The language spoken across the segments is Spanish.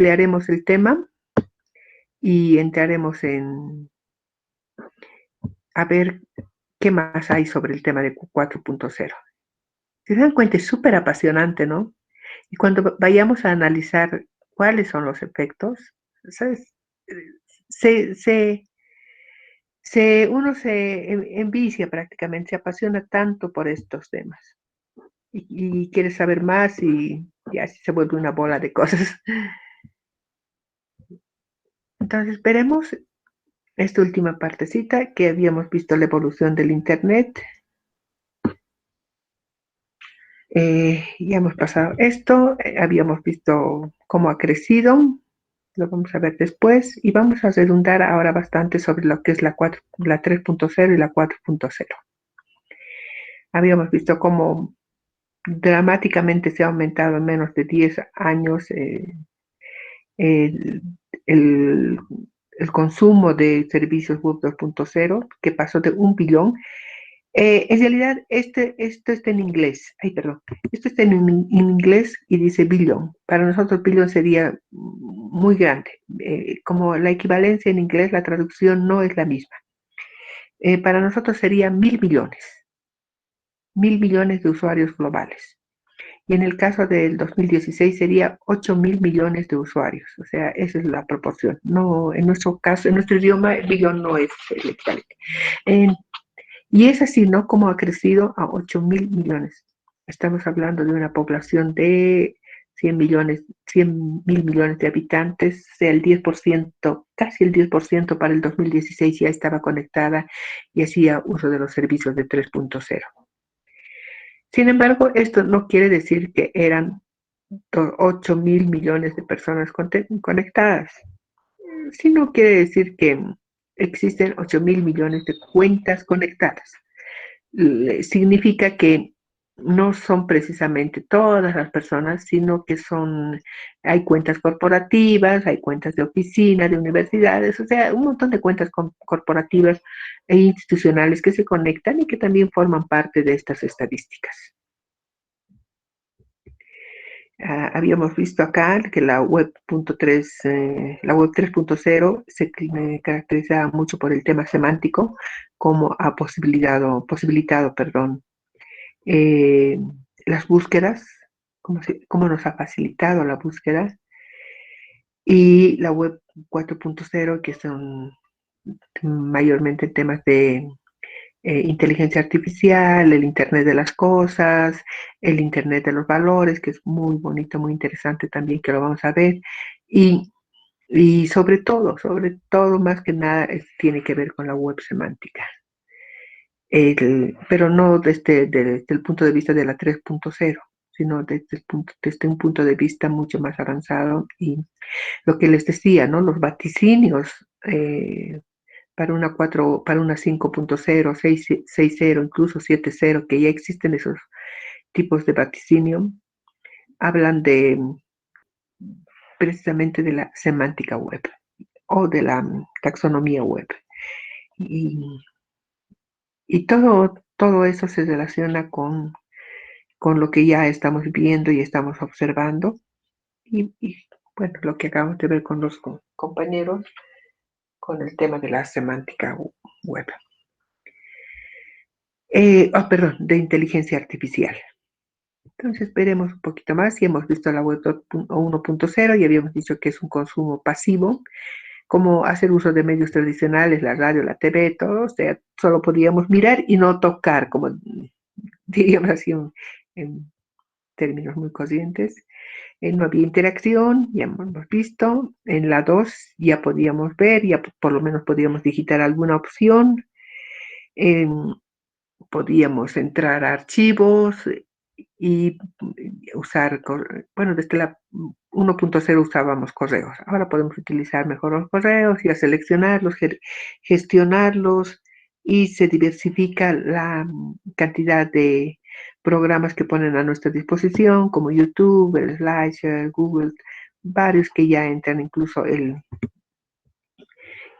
ampliaremos el tema y entraremos a ver qué más hay sobre el tema de 4.0. Si se dan cuenta, es súper apasionante, ¿no? Y cuando vayamos a analizar cuáles son los efectos, ¿sabes? Uno se envicia prácticamente, se apasiona tanto por estos temas y quiere saber más y así se vuelve una bola de cosas. Entonces, veremos esta última partecita que habíamos visto la evolución del Internet. Ya hemos pasado esto, habíamos visto cómo ha crecido, lo vamos a ver después y vamos a redundar ahora bastante sobre lo que es la 3.0 y la 4.0. Habíamos visto cómo dramáticamente se ha aumentado en menos de 10 años el, el, el consumo de servicios web 2.0, que pasó de 1 billón. En realidad, esto está en inglés. Ay, perdón. Esto está en inglés y dice billón. Para nosotros, billón sería muy grande. Como la equivalencia en inglés, la traducción no es la misma. Para nosotros sería 1.000 millones. 1.000 millones de usuarios globales. Y en el caso del 2016 sería 8.000 millones de usuarios. O sea, esa es la proporción. No, en nuestro caso, en nuestro idioma, el billón no es el equivalente. Y es así, ¿no? Como ha crecido a 8.000 millones. Estamos hablando de una población de 100 millones, 100.000 millones de habitantes, o sea, el 10%, casi el 10% para el 2016 ya estaba conectada y hacía uso de los servicios de 3.0. Sin embargo, esto no quiere decir que eran 8.000 millones de personas conectadas, sino quiere decir que existen 8.000 millones de cuentas conectadas. Significa que no son precisamente todas las personas, sino que hay cuentas corporativas, hay cuentas de oficina, de universidades, o sea, un montón de cuentas corporativas e institucionales que se conectan y que también forman parte de estas estadísticas. Habíamos visto acá que la web 3.0 se caracterizaba mucho por el tema semántico, como ha posibilitado, eh, las búsquedas, cómo nos ha facilitado la búsqueda, y la web 4.0, que son mayormente temas de inteligencia artificial, el Internet de las cosas, el Internet de los valores, que es muy bonito, muy interesante también, que lo vamos a ver, y sobre todo, más que nada, tiene que ver con la web semántica. Pero no desde el punto de vista de la 3.0, sino desde un punto de vista mucho más avanzado. Y lo que les decía, ¿no? Los vaticinios para una 5.0, 6.0, incluso 7.0, que ya existen esos tipos de vaticinio, hablan precisamente de la semántica web o de la taxonomía web. Y todo eso se relaciona con lo que ya estamos viendo y estamos observando. Y bueno, lo que acabamos de ver con los compañeros con el tema de la semántica web. Perdón, de inteligencia artificial. Entonces veremos un poquito más y hemos visto la web 1.0 y habíamos dicho que es un consumo pasivo, como hacer uso de medios tradicionales, la radio, la TV, todo, o sea, solo podíamos mirar y no tocar, como diríamos así en términos muy corrientes. No había interacción, ya hemos visto. En la 2 ya podíamos ver, ya por lo menos podíamos digitar alguna opción. Podíamos entrar a archivos y usar, bueno, desde la 1.0 usábamos correos. Ahora podemos utilizar mejor los correos, ya seleccionarlos, gestionarlos y se diversifica la cantidad de programas que ponen a nuestra disposición, como YouTube, el SlideShare, Google, varios que ya entran, incluso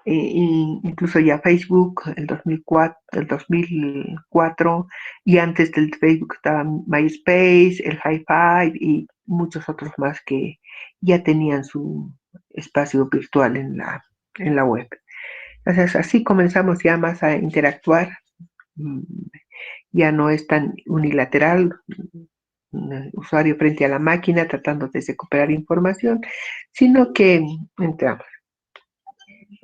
incluso ya Facebook, el 2004, y antes del Facebook estaba MySpace, el High Five y muchos otros más que ya tenían su espacio virtual en la web. Entonces, así comenzamos ya más a interactuar, mm, ya no es tan unilateral, un usuario frente a la máquina tratando de recuperar información, sino que entramos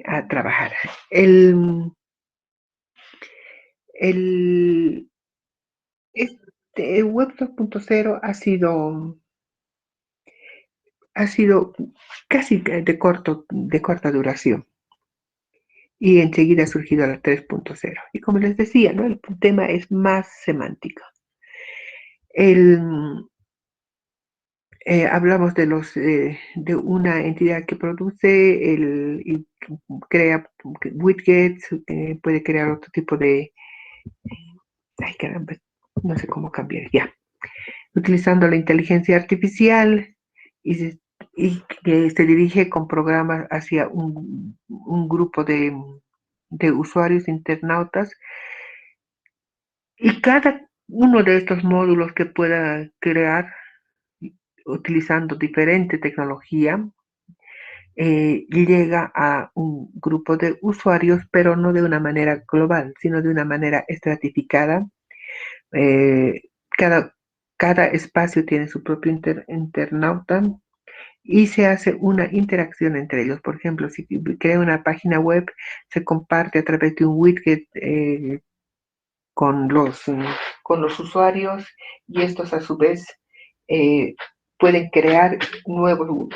a trabajar. El, este Web 2.0 ha sido casi de corta duración y enseguida ha surgido la 3.0. Y como les decía, ¿no? El tema es más semántico. El, hablamos de una entidad que produce y crea widgets, puede crear otro tipo de... Ay, caramba, no sé cómo cambiar, ya. Utilizando la inteligencia artificial y, y que se dirige con programas hacia un grupo de usuarios internautas y cada uno de estos módulos que pueda crear utilizando diferente tecnología llega a un grupo de usuarios, pero no de una manera global, sino de una manera estratificada. Eh, cada, cada espacio tiene su propio internauta y se hace una interacción entre ellos. Por ejemplo, si crea una página web, se comparte a través de un widget con con los usuarios y estos a su vez eh, pueden crear nuevo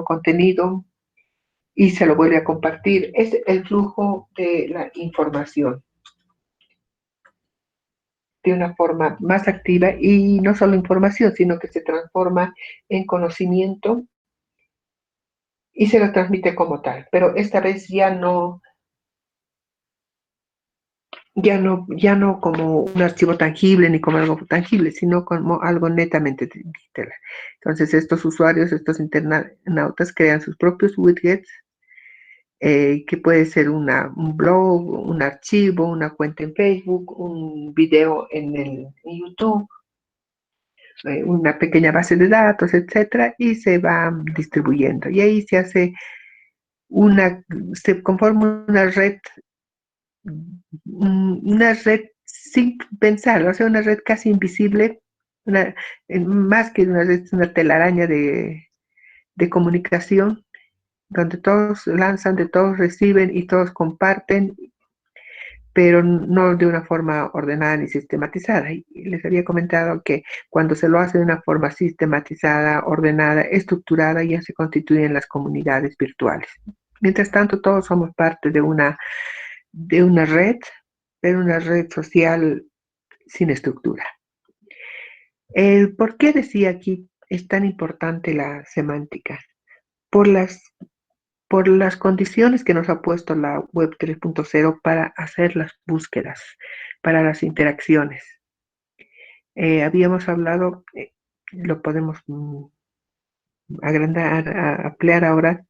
contenido y se lo vuelve a compartir. Es el flujo de la información de una forma más activa y no solo información, sino que se transforma en conocimiento y se lo transmite como tal. Pero esta vez ya no como un archivo tangible ni como algo tangible, sino como algo netamente digital. Entonces estos usuarios, estos internautas crean sus propios widgets, que puede ser un blog, un archivo, una cuenta en Facebook, un video en YouTube, una pequeña base de datos, etcétera, y se va distribuyendo. Y ahí se conforma una red sin pensar, o sea, una red casi invisible, una, más que una red, una telaraña de comunicación, donde todos lanzan, de todos reciben y todos comparten, pero no de una forma ordenada ni sistematizada. Y les había comentado que cuando se lo hace de una forma sistematizada, ordenada, estructurada, ya se constituyen las comunidades virtuales. Mientras tanto, todos somos parte de una red, pero una red social sin estructura. ¿Por qué decía aquí es tan importante la semántica? Por por las condiciones que nos ha puesto la web 3.0 para hacer las búsquedas, para las interacciones. Habíamos hablado, lo podemos agrandar, ampliar ahora,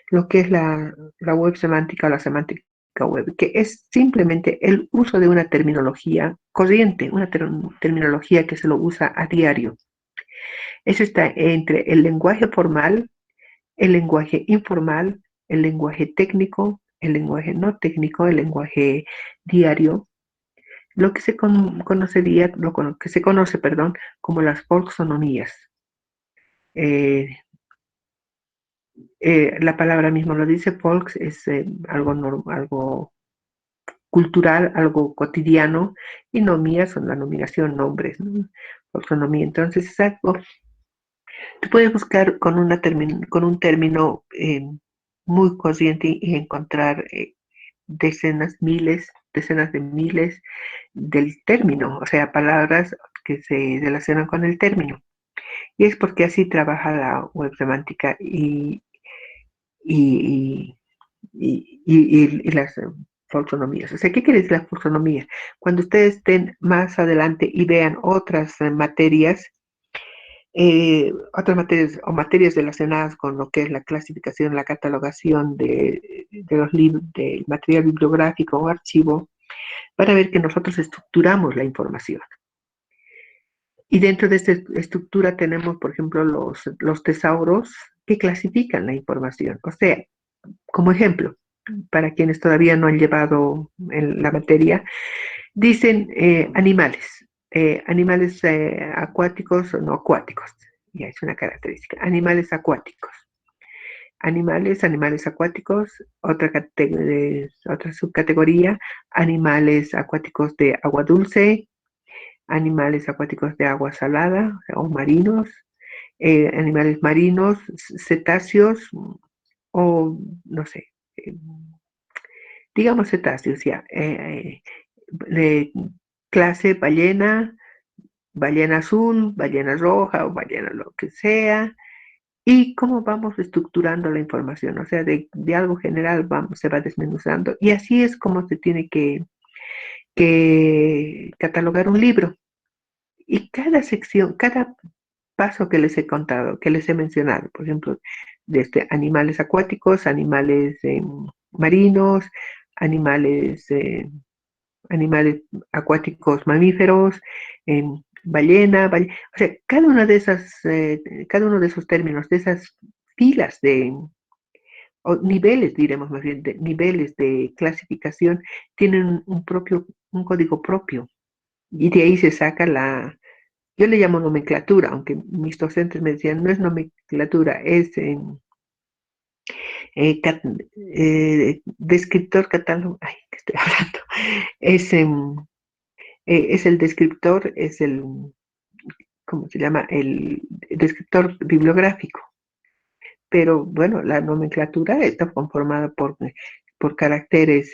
lo que es la web semántica o la semántica web, que es simplemente el uso de una terminología corriente, una terminología que se lo usa a diario. Eso está entre el lenguaje formal, el lenguaje informal, el lenguaje técnico, el lenguaje no técnico, el lenguaje diario, lo que se conocería, que se conoce, perdón, como las folksonomías. Eh, la palabra mismo lo dice, folks es algo cultural, algo cotidiano, y nomía son la nominación, nombres, ¿no? Folksonomía. Entonces es algo, tú puedes buscar con un término muy corriente y encontrar decenas de miles del término, o sea, palabras que se relacionan con el término. Y es porque así trabaja la web semántica y, y las folksonomías. O sea, ¿qué quiere decir la folksonomía? Cuando ustedes estén más adelante y vean otras materias, Otras materias o materias relacionadas con lo que es la clasificación, la catalogación de los libros, del material bibliográfico o archivo, para ver que nosotros estructuramos la información. Y dentro de esta estructura tenemos, por ejemplo, los tesauros que clasifican la información. O sea, como ejemplo, para quienes todavía no han llevado en la materia, dicen animales, animales acuáticos o no acuáticos. Ya es una característica. Animales acuáticos. Animales acuáticos, otra subcategoría, animales acuáticos de agua dulce, animales acuáticos de agua salada o marinos, animales marinos, cetáceos o no sé, digamos cetáceos ya, de clase ballena, ballena azul, ballena roja o ballena lo que sea, y cómo vamos estructurando la información, o sea, de algo general se va desmenuzando, y así es como se tiene que catalogar un libro. Y cada sección, cada paso que les he contado, que les he mencionado, por ejemplo, desde animales acuáticos, animales marinos, animales, animales acuáticos mamíferos, o sea, cada uno de esos términos, de esas filas o niveles, diremos más bien, de niveles de clasificación, tienen un código propio. Y de ahí se saca yo le llamo nomenclatura, aunque mis docentes me decían, no es nomenclatura, es descriptor catálogo, ay, ¿qué estoy hablando? Es el descriptor, ¿cómo se llama? El descriptor bibliográfico. Pero bueno, la nomenclatura está conformada por caracteres,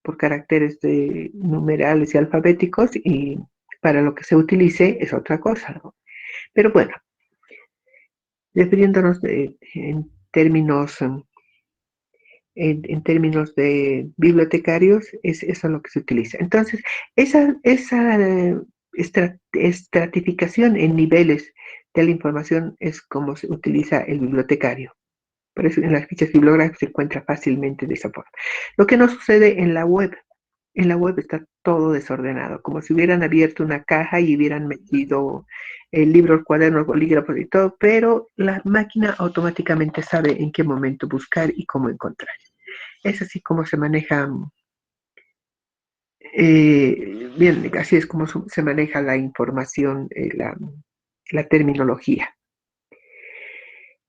por caracteres numerales y alfabéticos, y para lo que se utilice es otra cosa, ¿no? Pero bueno, refiriéndonos términos, en términos de bibliotecarios, es eso lo que se utiliza. Entonces, esa estratificación en niveles de la información es como se utiliza el bibliotecario. Por eso en las fichas bibliográficas se encuentra fácilmente de esa forma. Lo que no sucede en la web. En la web está todo desordenado, como si hubieran abierto una caja y hubieran metido libros, cuadernos, bolígrafos y todo, pero la máquina automáticamente sabe en qué momento buscar y cómo encontrar. Es así como se maneja, bien, así es como se maneja la información, la terminología.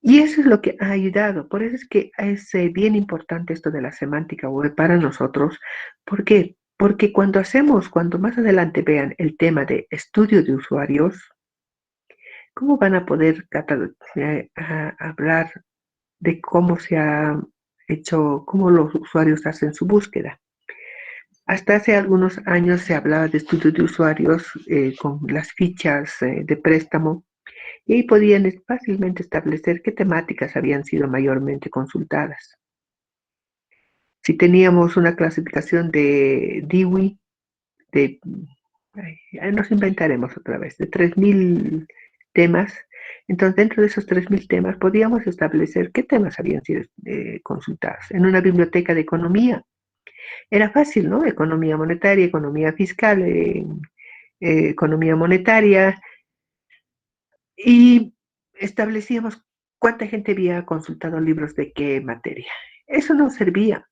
Y eso es lo que ha ayudado. Por eso es que es bien importante esto de la semántica web para nosotros. ¿Por qué? Porque cuando más adelante vean el tema de estudio de usuarios, ¿cómo van a poder hablar de cómo se ha hecho, cómo los usuarios hacen su búsqueda? Hasta hace algunos años se hablaba de estudio de usuarios con las fichas de préstamo, y ahí podían fácilmente establecer qué temáticas habían sido mayormente consultadas. Si teníamos una clasificación de Dewey, nos inventaremos otra vez, de 3.000 temas, entonces dentro de esos 3.000 temas podíamos establecer qué temas habían sido consultados. En una biblioteca de economía era fácil, ¿no? Economía monetaria, economía fiscal, economía monetaria, y establecíamos cuánta gente había consultado libros de qué materia. Eso no servía.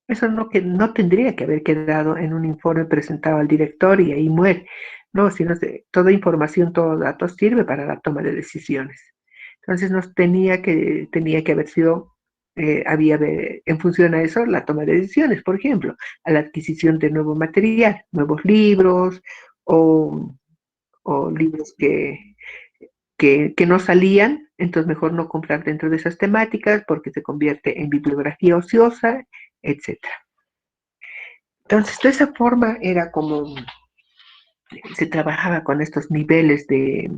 Eso que no tendría que haber quedado en un informe presentado al director y ahí muere. No, sino toda información, todo dato sirve para la toma de decisiones. Entonces tenía que haber sido, en función a eso, la toma de decisiones, por ejemplo, a la adquisición de nuevo material, nuevos libros o, o libros que no salían, entonces mejor no comprar dentro de esas temáticas porque se convierte en bibliografía ociosa, etcétera. Entonces, de esa forma era como se trabajaba con estos niveles de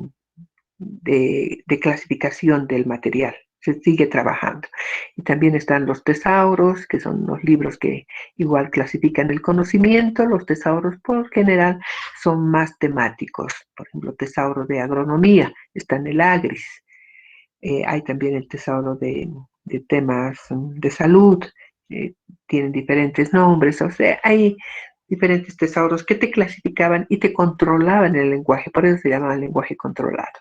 clasificación del material. se sigue trabajando. Y también están los tesauros, que son los libros que igual clasifican el conocimiento. Los tesauros por general son más temáticos. Por ejemplo, tesauro de agronomía está en el Agris. Hay también el tesauro de temas de salud. eh, Tienen diferentes nombres. O sea, hay diferentes tesauros que te clasificaban y te controlaban el lenguaje. Por eso se llama lenguaje controlado.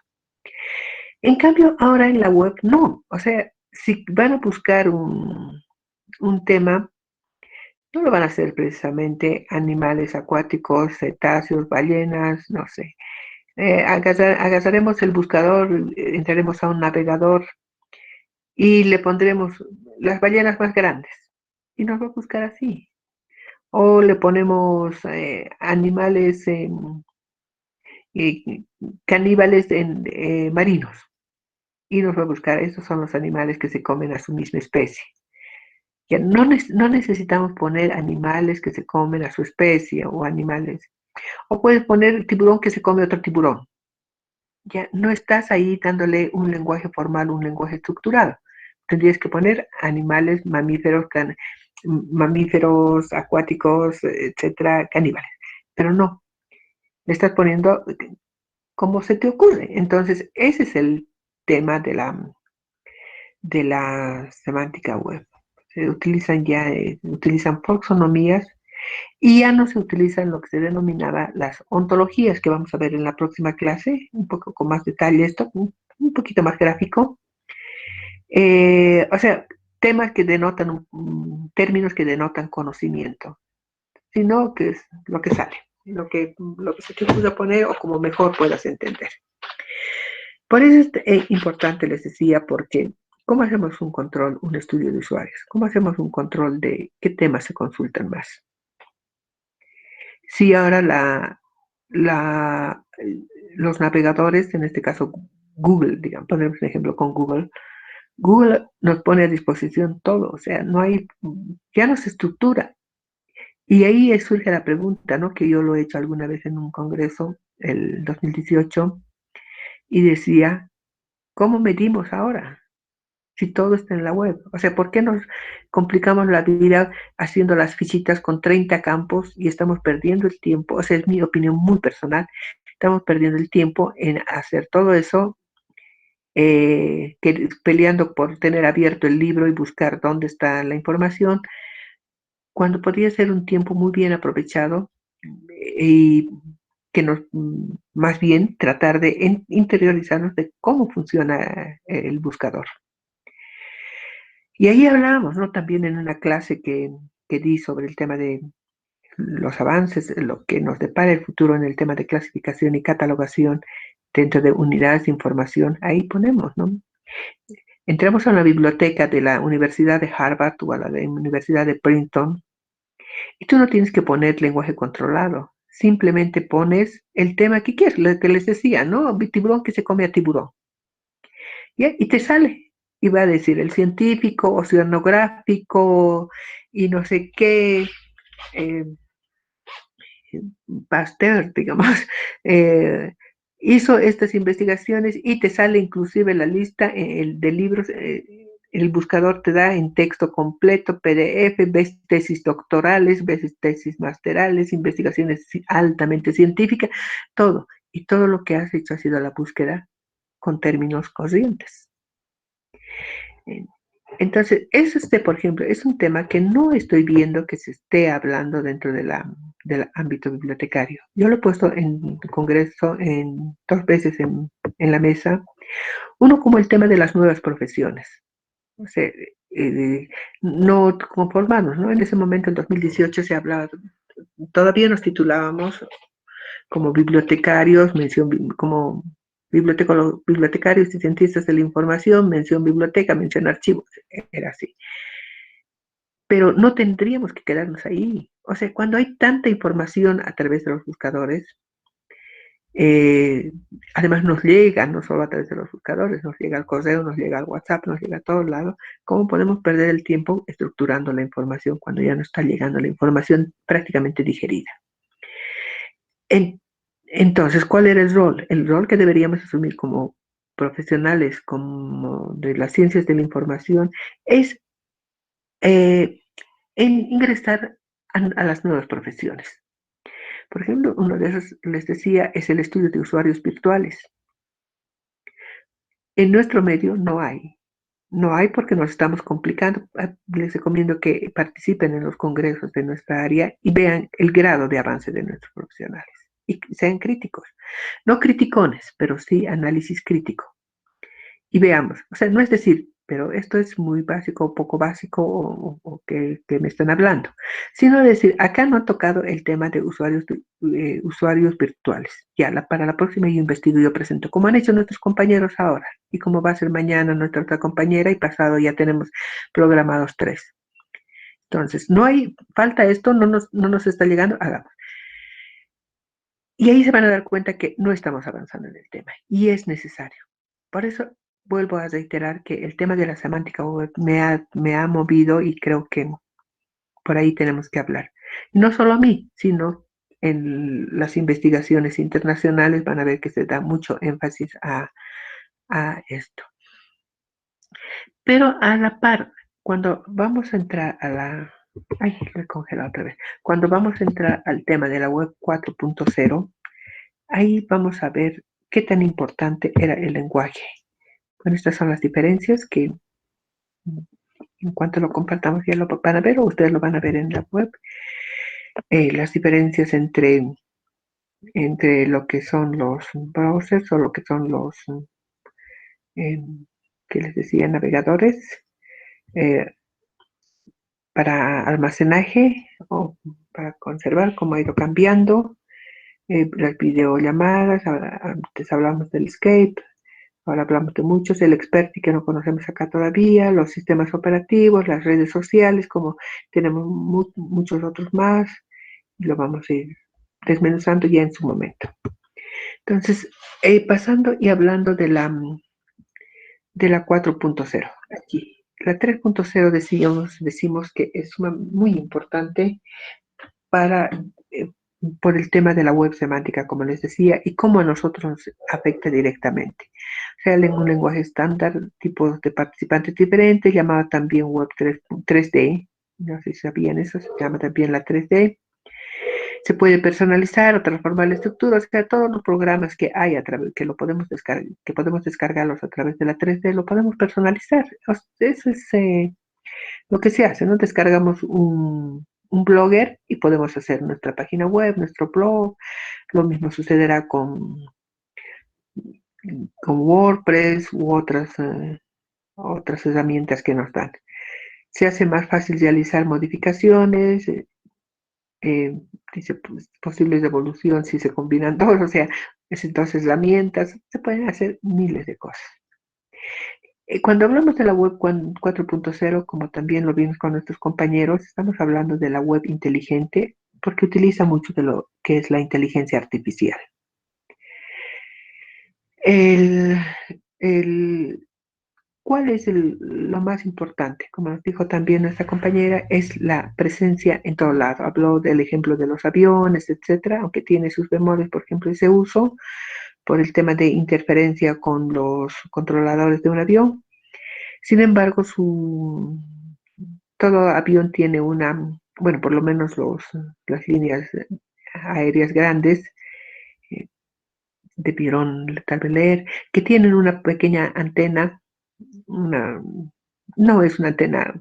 En cambio, ahora en la web no. O sea, si van a buscar un tema, no lo van a hacer precisamente animales acuáticos, cetáceos, ballenas, no sé. Agarraremos el buscador, entraremos a un navegador y le pondremos las ballenas más grandes y nos va a buscar así. O le ponemos animales eh, caníbales marinos y nos va a buscar, esos son los animales que se comen a su misma especie. Ya no necesitamos poner animales que se comen a su especie o animales, o puedes poner tiburón que se come otro tiburón. Ya no estás ahí dándole un lenguaje formal, un lenguaje estructurado. Tendrías que poner animales, mamíferos acuáticos, etcétera, caníbales. Pero no, le estás poniendo como se te ocurre. Entonces, ese es el tema de la semántica web. Se utilizan utilizan taxonomías y ya no se utilizan lo que se denominaba las ontologías, que vamos a ver en la próxima clase, un poco con más detalle esto, un poquito más gráfico. O sea, temas que denotan, términos que denotan conocimiento, sino que es lo que sale, lo que se te pueda poner o como mejor puedas entender. Por eso es importante, les decía, porque ¿cómo hacemos un control, un estudio de usuarios? ¿Cómo hacemos un control de qué temas se consultan más? Si ahora la, los navegadores, en este caso Google, digamos, ponemos un ejemplo con Google, Google nos pone a disposición todo, o sea, no hay, ya no se estructura. Y ahí surge la pregunta, ¿no? Que yo lo he hecho alguna vez en un congreso, el 2018, y decía, ¿cómo medimos ahora? Si todo está en la web. O sea, ¿por qué nos complicamos la vida haciendo las fichitas con 30 campos y estamos perdiendo el tiempo? O sea, es mi opinión muy personal. Estamos perdiendo el tiempo en hacer todo eso, peleando por tener abierto el libro y buscar dónde está la información, cuando podría ser un tiempo muy bien aprovechado y que nos, más bien, tratar de interiorizarnos de cómo funciona el buscador. Y ahí hablábamos, ¿no? También en una clase que di sobre el tema de los avances, lo que nos depara el futuro en el tema de clasificación y catalogación dentro de unidades de información. Ahí ponemos, ¿no? Entramos a una biblioteca de la Universidad de Harvard o a la de Universidad de Princeton y tú no tienes que poner lenguaje controlado. Simplemente pones el tema que quieres, lo que les decía, ¿no? Tiburón que se come a tiburón. Y te sale. Y va a decir el científico, oceanográfico y no sé qué, eh, Pasteur, digamos, eh, hizo estas investigaciones y te sale inclusive la lista de libros. El buscador te da en texto completo, PDF, ves tesis doctorales, ves tesis masterales, investigaciones altamente científicas, todo. Y todo lo que has hecho ha sido la búsqueda con términos corrientes. Entonces, por ejemplo, es un tema que no estoy viendo que se esté hablando dentro del ámbito bibliotecario. Yo lo he puesto en el congreso dos veces en la mesa. Uno como el tema de las nuevas profesiones. O sea, no como formarnos, ¿no? En ese momento, en 2018, se hablaba, todavía nos titulábamos como bibliotecarios, como bibliotecarios y cientistas de la información, mención biblioteca, mención archivos, era así. Pero no tendríamos que quedarnos ahí. O sea, cuando hay tanta información a través de los buscadores, además nos llega, no solo a través de los buscadores, nos llega al correo, nos llega al WhatsApp, nos llega a todos lados. ¿Cómo podemos perder el tiempo estructurando la información cuando ya no está llegando la información prácticamente digerida? En, entonces, ¿cuál era el rol? El rol que deberíamos asumir como profesionales como de las ciencias de la información es en ingresar a las nuevas profesiones. Por ejemplo, uno de esos, les decía, es el estudio de usuarios virtuales. En nuestro medio no hay. No hay porque nos estamos complicando. Les recomiendo que participen en los congresos de nuestra área y vean el grado de avance de nuestros profesionales. Y sean críticos. No criticones, pero sí análisis crítico. Y veamos, o sea, no es decir, pero esto es muy básico o poco básico o que me están hablando, sino decir, acá no han tocado el tema de usuarios virtuales. Ya, para la próxima yo investigo y yo presento, como han hecho nuestros compañeros ahora, y como va a ser mañana nuestra otra compañera, y pasado ya tenemos programados 3. Entonces, no hay, falta esto, no nos está llegando, hagamos. Y ahí se van a dar cuenta que no estamos avanzando en el tema, y es necesario. Por eso vuelvo a reiterar que el tema de la semántica web me ha movido y creo que por ahí tenemos que hablar. No solo a mí, sino en las investigaciones internacionales van a ver que se da mucho énfasis a esto. Pero a la par, cuando vamos a entrar a la... Ay, lo he congelado otra vez. Cuando vamos a entrar al tema de la web 4.0, ahí vamos a ver qué tan importante era el lenguaje. Bueno, estas son las diferencias que en cuanto lo compartamos ya lo van a ver o ustedes lo van a ver en la web. Las diferencias entre lo que son los browsers o lo que son los, eh, que les decía, navegadores eh, para almacenaje o para conservar, cómo ha ido cambiando. Las videollamadas, antes hablamos del Skype, ahora hablamos de muchos, el Experti que no conocemos acá todavía, los sistemas operativos, las redes sociales, como tenemos muchos otros más, y lo vamos a ir desmenuzando ya en su momento. Entonces, pasando y hablando de la 4.0, aquí. La 3.0 decimos que es muy importante para, por el tema de la web semántica, como les decía, y cómo a nosotros nos afecta directamente. O sea, en un lenguaje estándar, tipos de participantes diferentes, llamada también web 3D, no sé si sabían eso, se llama también la 3D. Se puede personalizar o transformar la estructura, o sea, todos los programas que hay a través, que lo podemos descargar, que podemos descargarlos a través de la 3D, lo podemos personalizar. Eso es lo que se hace, ¿no? Descargamos un blogger y podemos hacer nuestra página web, nuestro blog. Lo mismo sucederá con WordPress u otras herramientas que nos dan. Se hace más fácil realizar modificaciones, dice pues, posibles de evolución si se combinan dos, o sea, es entonces herramientas, se pueden hacer miles de cosas. Cuando hablamos de la web 4.0, como también lo vimos con nuestros compañeros, estamos hablando de la web inteligente porque utiliza mucho de lo que es la inteligencia artificial. El, el, ¿Cuál es lo más importante? Como nos dijo también nuestra compañera, es la presencia en todo lado. Habló del ejemplo de los aviones, etcétera, aunque tiene sus bemoles, por ejemplo, ese uso por el tema de interferencia con los controladores de un avión. Sin embargo, todo avión tiene bueno, por lo menos las líneas aéreas grandes, eh, debieron tal vez leer, que tienen una pequeña antena, no es una antena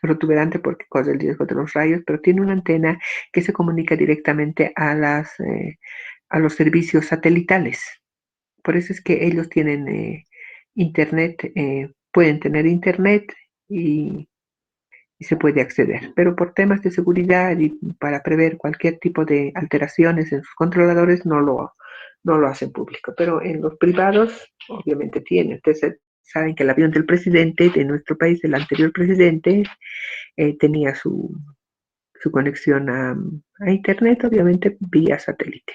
protuberante porque corre el riesgo de los rayos, pero tiene una antena que se comunica directamente a los servicios satelitales. Por eso es que ellos tienen internet, pueden tener internet y se puede acceder. Pero por temas de seguridad y para prever cualquier tipo de alteraciones en sus controladores no lo hacen público. Pero en los privados obviamente tienen. Entonces saben que el avión del presidente de nuestro país, el anterior presidente, tenía su conexión a internet, obviamente vía satélite,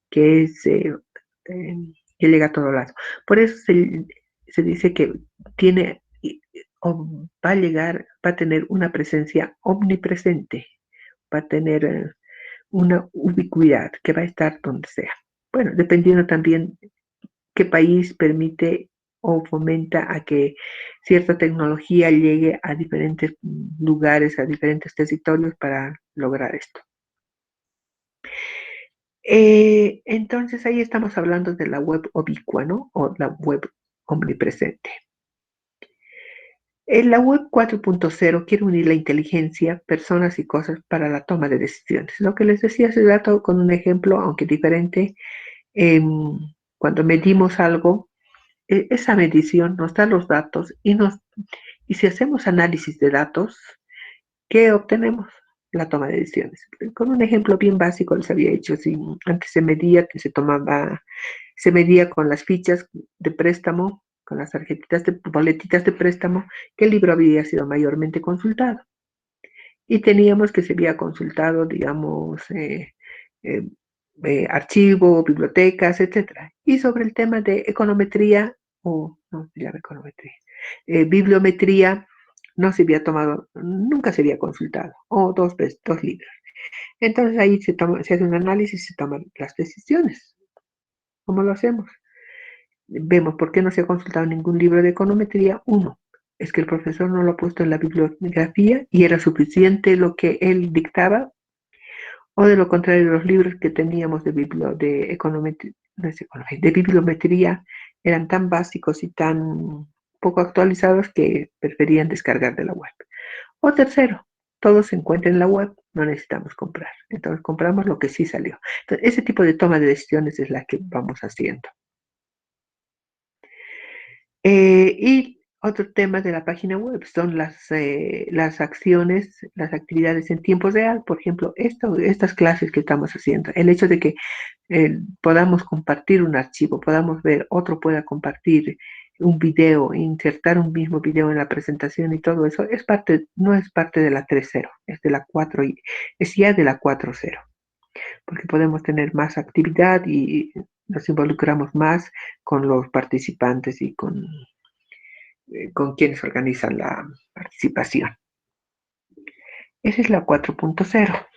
que es que llega a todo lado. Por eso se dice que tiene o va a llegar, va a tener una presencia omnipresente, va a tener una ubicuidad que va a estar donde sea. Bueno, dependiendo también qué país permite o fomenta a que cierta tecnología llegue a diferentes lugares, a diferentes territorios para lograr esto. Entonces ahí estamos hablando de la web ubicua, ¿no? O la web omnipresente. En la web 4.0 quiere unir la inteligencia, personas y cosas para la toma de decisiones. Lo que les decía hace rato con un ejemplo, aunque diferente, cuando medimos algo, esa medición nos da los datos y si hacemos análisis de datos, ¿qué obtenemos? La toma de decisiones. Con un ejemplo bien básico les había hecho, si antes se medía, que se medía con las fichas de préstamo, con las tarjetitas de boletitas de préstamo, qué libro había sido mayormente consultado. Y teníamos que se había consultado, digamos, eh, archivo, bibliotecas, etcétera. Y sobre el tema de econometría, o no se llama econometría, bibliometría, no se había tomado, nunca se había consultado, o dos veces, dos libros. Entonces ahí se hace un análisis y se toman las decisiones. ¿Cómo lo hacemos? Vemos por qué no se ha consultado ningún libro de econometría. Uno, es que el profesor no lo ha puesto en la bibliografía y era suficiente lo que él dictaba, o de lo contrario, los libros que teníamos de econometría, no es econometría, de bibliometría eran tan básicos y tan poco actualizados que preferían descargar de la web. O tercero, todo se encuentra en la web, no necesitamos comprar. Entonces compramos lo que sí salió. Entonces, ese tipo de toma de decisiones es la que vamos haciendo. Y otro tema de la página web son las acciones, las actividades en tiempo real. Por ejemplo, estas clases que estamos haciendo, el hecho de que podamos compartir un archivo, podamos ver, otro pueda compartir un video, insertar un mismo video en la presentación y todo eso, no es parte de la 3.0, es de la 4, es ya de la 4.0, porque podemos tener más actividad y nos involucramos más con los participantes y con quienes organizan la participación. Esa es la 4.0.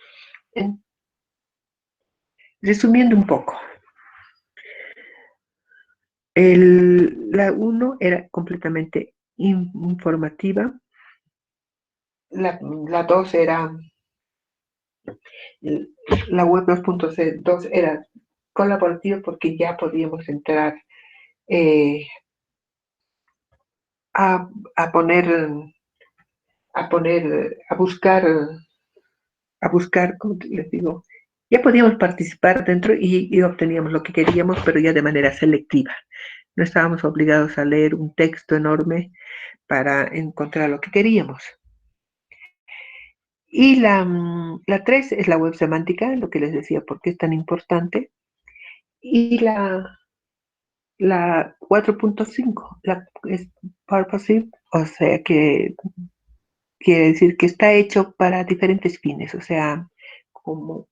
Resumiendo un poco, la 1 era completamente informativa, la 2 era, la web 2.2 era colaborativa porque ya podíamos entrar eh, a, a, poner, a buscar, ¿cómo les digo? Ya podíamos participar dentro y obteníamos lo que queríamos, pero ya de manera selectiva. No estábamos obligados a leer un texto enorme para encontrar lo que queríamos. Y la 3 es la web semántica, lo que les decía, por qué es tan importante. Y la 4.5 es purposive, o sea que quiere decir que está hecho para diferentes fines, o sea, como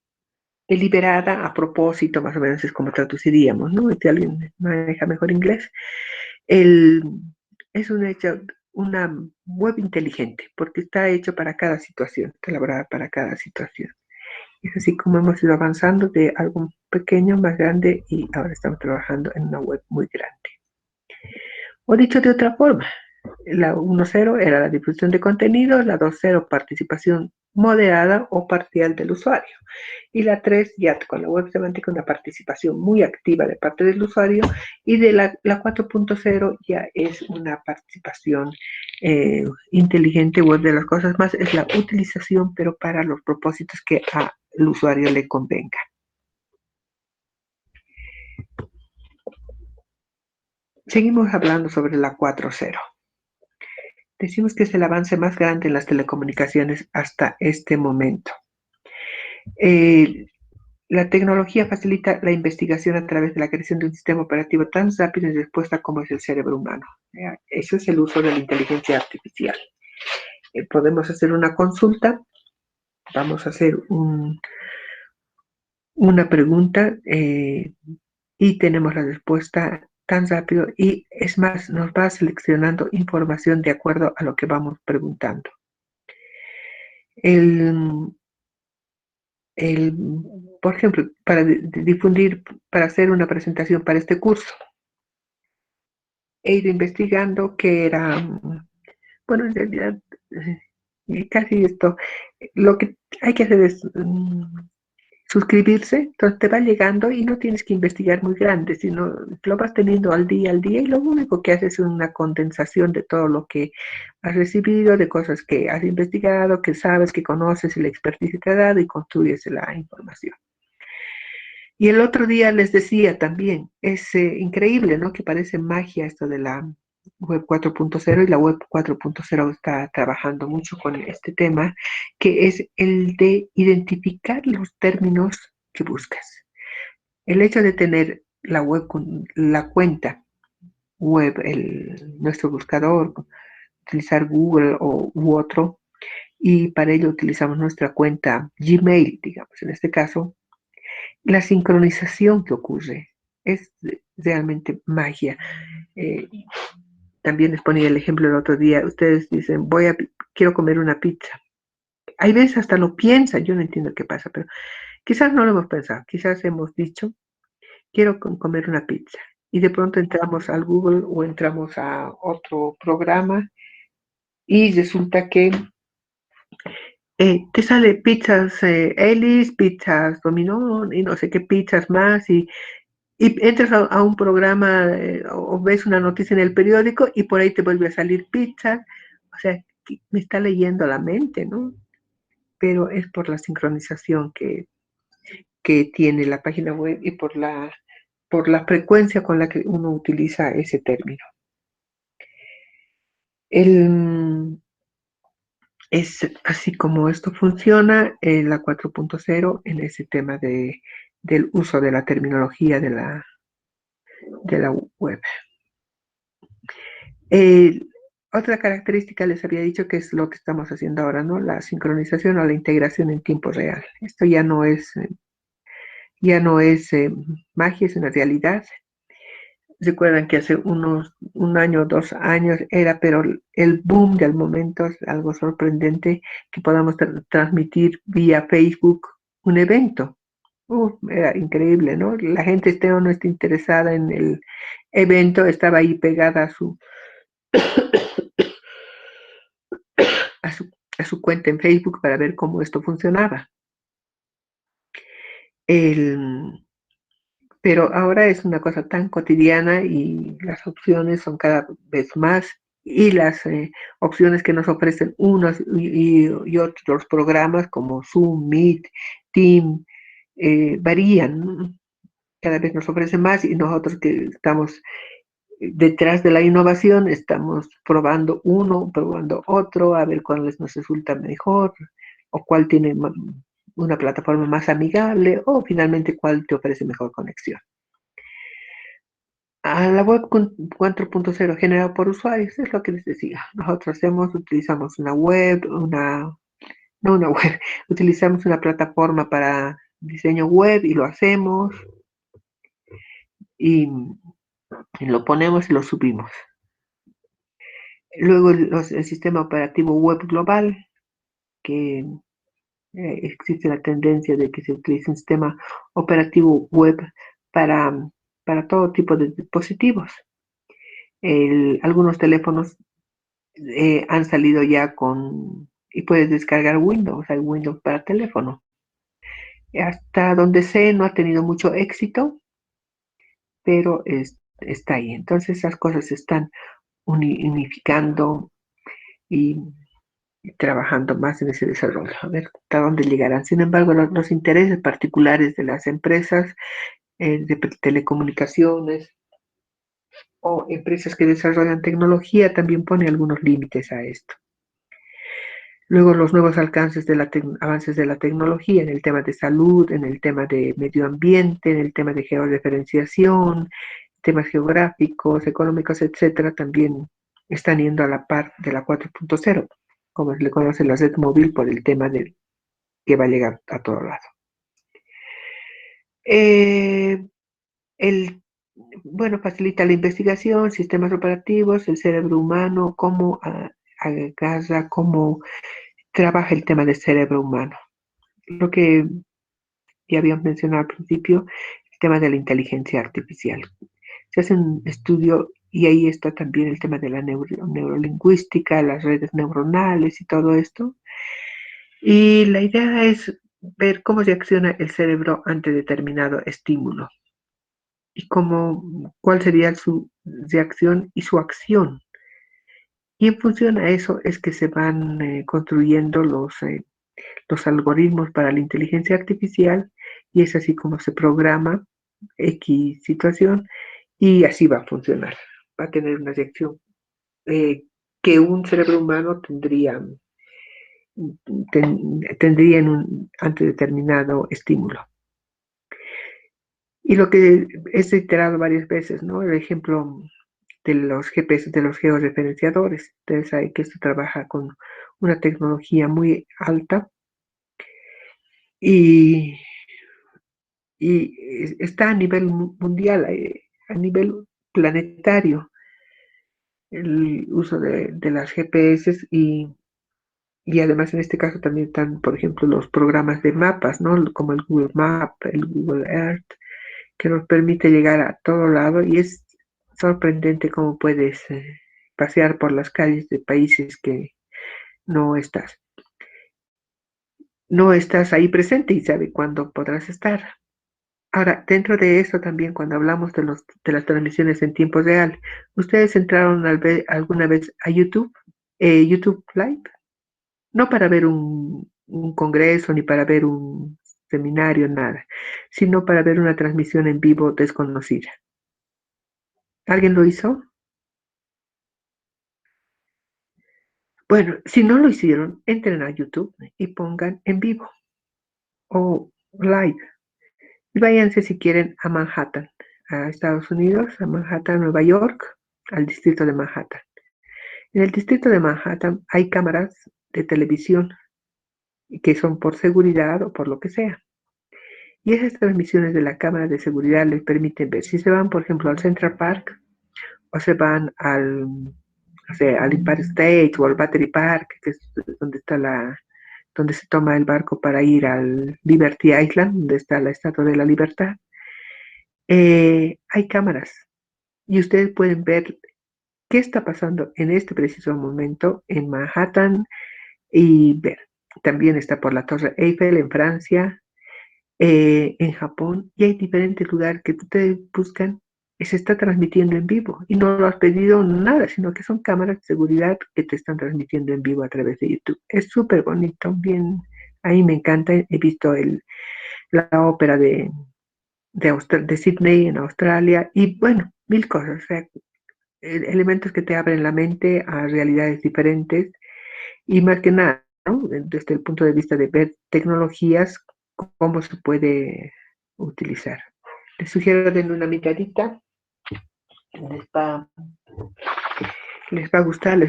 deliberada a propósito, más o menos es como traduciríamos, ¿no? Si alguien maneja mejor inglés. El, es una web inteligente, porque está hecho para cada situación, está elaborada para cada situación. Es así como hemos ido avanzando de algo pequeño, más grande, y ahora estamos trabajando en una web muy grande. O dicho de otra forma, la 1.0 era la difusión de contenido, la 2.0 participación moderada o parcial del usuario. Y la 3 ya con la web semántica una participación muy activa de parte del usuario, y de la 4.0 ya es una participación inteligente, web de las cosas más, es la utilización pero para los propósitos que al usuario le convenga. Seguimos hablando sobre la 4.0. Decimos que es el avance más grande en las telecomunicaciones hasta este momento. La tecnología facilita la investigación a través de la creación de un sistema operativo tan rápido y respuesta como es el cerebro humano. Eso es el uso de la inteligencia artificial. Podemos hacer una consulta, vamos a hacer una pregunta y tenemos la respuesta tan rápido, y es más, nos va seleccionando información de acuerdo a lo que vamos preguntando. Por ejemplo, para difundir, para hacer una presentación para este curso, he ido investigando que era, bueno, en realidad, casi esto, lo que hay que hacer es suscribirse, entonces te va llegando y no tienes que investigar muy grande, sino lo vas teniendo al día, y lo único que haces es una condensación de todo lo que has recibido, de cosas que has investigado, que sabes, que conoces, y la expertise que te ha dado, y construyes la información. Y el otro día les decía también, es increíble, ¿no? Que parece magia esto de la web 4.0, y la web 4.0 está trabajando mucho con este tema, que es el de identificar los términos que buscas. El hecho de tener la web, la cuenta web, nuestro buscador, utilizar Google u otro, y para ello utilizamos nuestra cuenta Gmail, digamos, en este caso, la sincronización que ocurre es realmente magia. Eh, También les ponía el ejemplo el otro día. Ustedes dicen, quiero comer una pizza. Hay veces hasta lo piensan, yo no entiendo qué pasa, pero quizás no lo hemos pensado. Quizás hemos dicho, quiero comer una pizza. Y de pronto entramos al Google o entramos a otro programa, y resulta que te sale pizzas Ellis, pizzas Dominó y no sé qué pizzas más, y entras a un programa, o ves una noticia en el periódico, y por ahí te vuelve a salir pizza. O sea, me está leyendo la mente, ¿no? Pero es por la sincronización que tiene la página web, y por la frecuencia con la que uno utiliza ese término. Es así como esto funciona en la 4.0, en ese tema del uso de la terminología de la web. Otra característica les había dicho, que es lo que estamos haciendo ahora, ¿no? La sincronización o la integración en tiempo real. Esto ya no es magia, es una realidad. Recuerdan que hace un año, 2 años era, pero el boom del momento, es algo sorprendente, que podamos transmitir vía Facebook un evento. Era increíble, ¿no? La gente, esté o no esté interesada en el evento, estaba ahí pegada a su, a su cuenta en Facebook para ver cómo esto funcionaba. El, pero ahora es una cosa tan cotidiana, y las opciones son cada vez más, y las opciones que nos ofrecen unos y otros programas como Zoom, Meet, Team, varían, ¿no? Cada vez nos ofrecen más, y nosotros que estamos detrás de la innovación estamos probando uno, probando otro, a ver cuáles nos resulta mejor, o cuál tiene una plataforma más amigable, o finalmente cuál te ofrece mejor conexión. A la web 4.0 generada por usuarios, es lo que les decía. Nosotros utilizamos una web, no una web, utilizamos una plataforma para diseño web, y lo hacemos, y lo ponemos y lo subimos. Luego el sistema operativo web global, que existe la tendencia de que se utilice un sistema operativo web para, para todo tipo de dispositivos. Algunos teléfonos han salido ya y puedes descargar Windows, hay Windows para teléfono. Hasta donde sé, no ha tenido mucho éxito, pero está ahí. Entonces esas cosas se están unificando, y trabajando más en ese desarrollo, a ver hasta dónde llegarán. Sin embargo, los intereses particulares de las empresas de telecomunicaciones, o empresas que desarrollan tecnología, también pone algunos límites a esto. Luego, los nuevos alcances de avances de la tecnología en el tema de salud, en el tema de medio ambiente, en el tema de georreferenciación, temas geográficos, económicos, etcétera, también están yendo a la par de la 4.0, como se le conoce la red móvil, por el tema de que va a llegar a todo lado. Eh, el, bueno, facilita la investigación, sistemas operativos, el cerebro humano, cómo agarra, cómo trabaja el tema del cerebro humano. Lo que ya habíamos mencionado al principio, el tema de la inteligencia artificial. Se hace un estudio y ahí está también el tema de la neurolingüística, las redes neuronales y todo esto. Y la idea es ver cómo reacciona el cerebro ante determinado estímulo y cuál sería su reacción y su acción. Y en función a eso es que se van construyendo los algoritmos para la inteligencia artificial y es así como se programa X situación y así va a funcionar. Va a tener una reacción eh, que un cerebro humano tendría ante determinado estímulo. Y lo que es reiterado varias veces, ¿no? El ejemplo de los GPS, de los georreferenciadores. Ustedes saben que esto trabaja con una tecnología muy alta y, y está a nivel mundial, a nivel planetario, el uso de las GPS y además en este caso también están, por ejemplo, los programas de mapas, ¿no? Como el Google Map, el Google Earth, que nos permite llegar a todo lado y es sorprendente cómo puedes pasear por las calles de países que no estás, no estás ahí presente y sabe cuándo podrás estar. Ahora, dentro de eso también, cuando hablamos de las transmisiones en tiempo real, ¿ustedes entraron alguna vez a YouTube, YouTube Live? No para ver un congreso ni para ver un seminario, nada, sino para ver una transmisión en vivo desconocida. ¿Alguien lo hizo? Bueno, si no lo hicieron, entren a YouTube y pongan en vivo o live. Y váyanse si quieren a Manhattan, a Estados Unidos, a Manhattan, Nueva York, al distrito de Manhattan. En el distrito de Manhattan hay cámaras de televisión que son por seguridad o por lo que sea. Y esas transmisiones de la cámara de seguridad les permiten ver si se van, por ejemplo, al Central Park o se van al Empire State o al Battery Park, que es donde está donde se toma el barco para ir al Liberty Island, donde está la Estatua de la Libertad. Hay cámaras y ustedes pueden ver qué está pasando en este preciso momento en Manhattan y ver. También está por la Torre Eiffel en Francia, en Japón, y hay diferentes lugares que ustedes buscan y se está transmitiendo en vivo. Y no lo has pedido nada, sino que son cámaras de seguridad que te están transmitiendo en vivo a través de YouTube. Es súper bonito, bien. Ahí me encanta. He visto la ópera de Sydney en Australia y bueno, mil cosas. O sea, elementos que te abren la mente a realidades diferentes y más que nada, ¿no? Desde el punto de vista de ver tecnologías, cómo se puede utilizar. Les sugiero denle una miradita, les va, les va a gustar,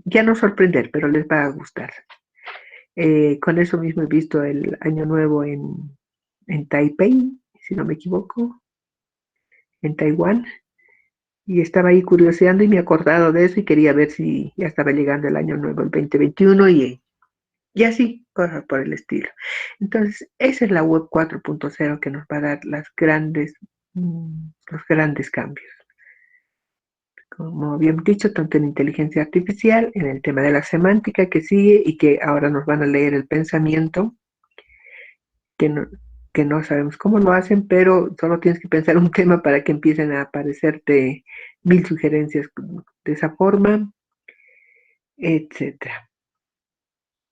ya no sorprender, pero les va a gustar. Con eso mismo he visto el Año Nuevo en Taipei, si no me equivoco, en Taiwán, y estaba ahí curioseando y me he acordado de eso y quería ver si ya estaba llegando el Año Nuevo, el 2021, y así, cosas por el estilo. Entonces, esa es la web 4.0 que nos va a dar los grandes cambios. Como habíamos dicho, tanto en inteligencia artificial, en el tema de la semántica que sigue y que ahora nos van a leer el pensamiento, que no, que no sabemos cómo lo hacen, pero solo tienes que pensar un tema para que empiecen a aparecerte mil sugerencias de esa forma, etcétera.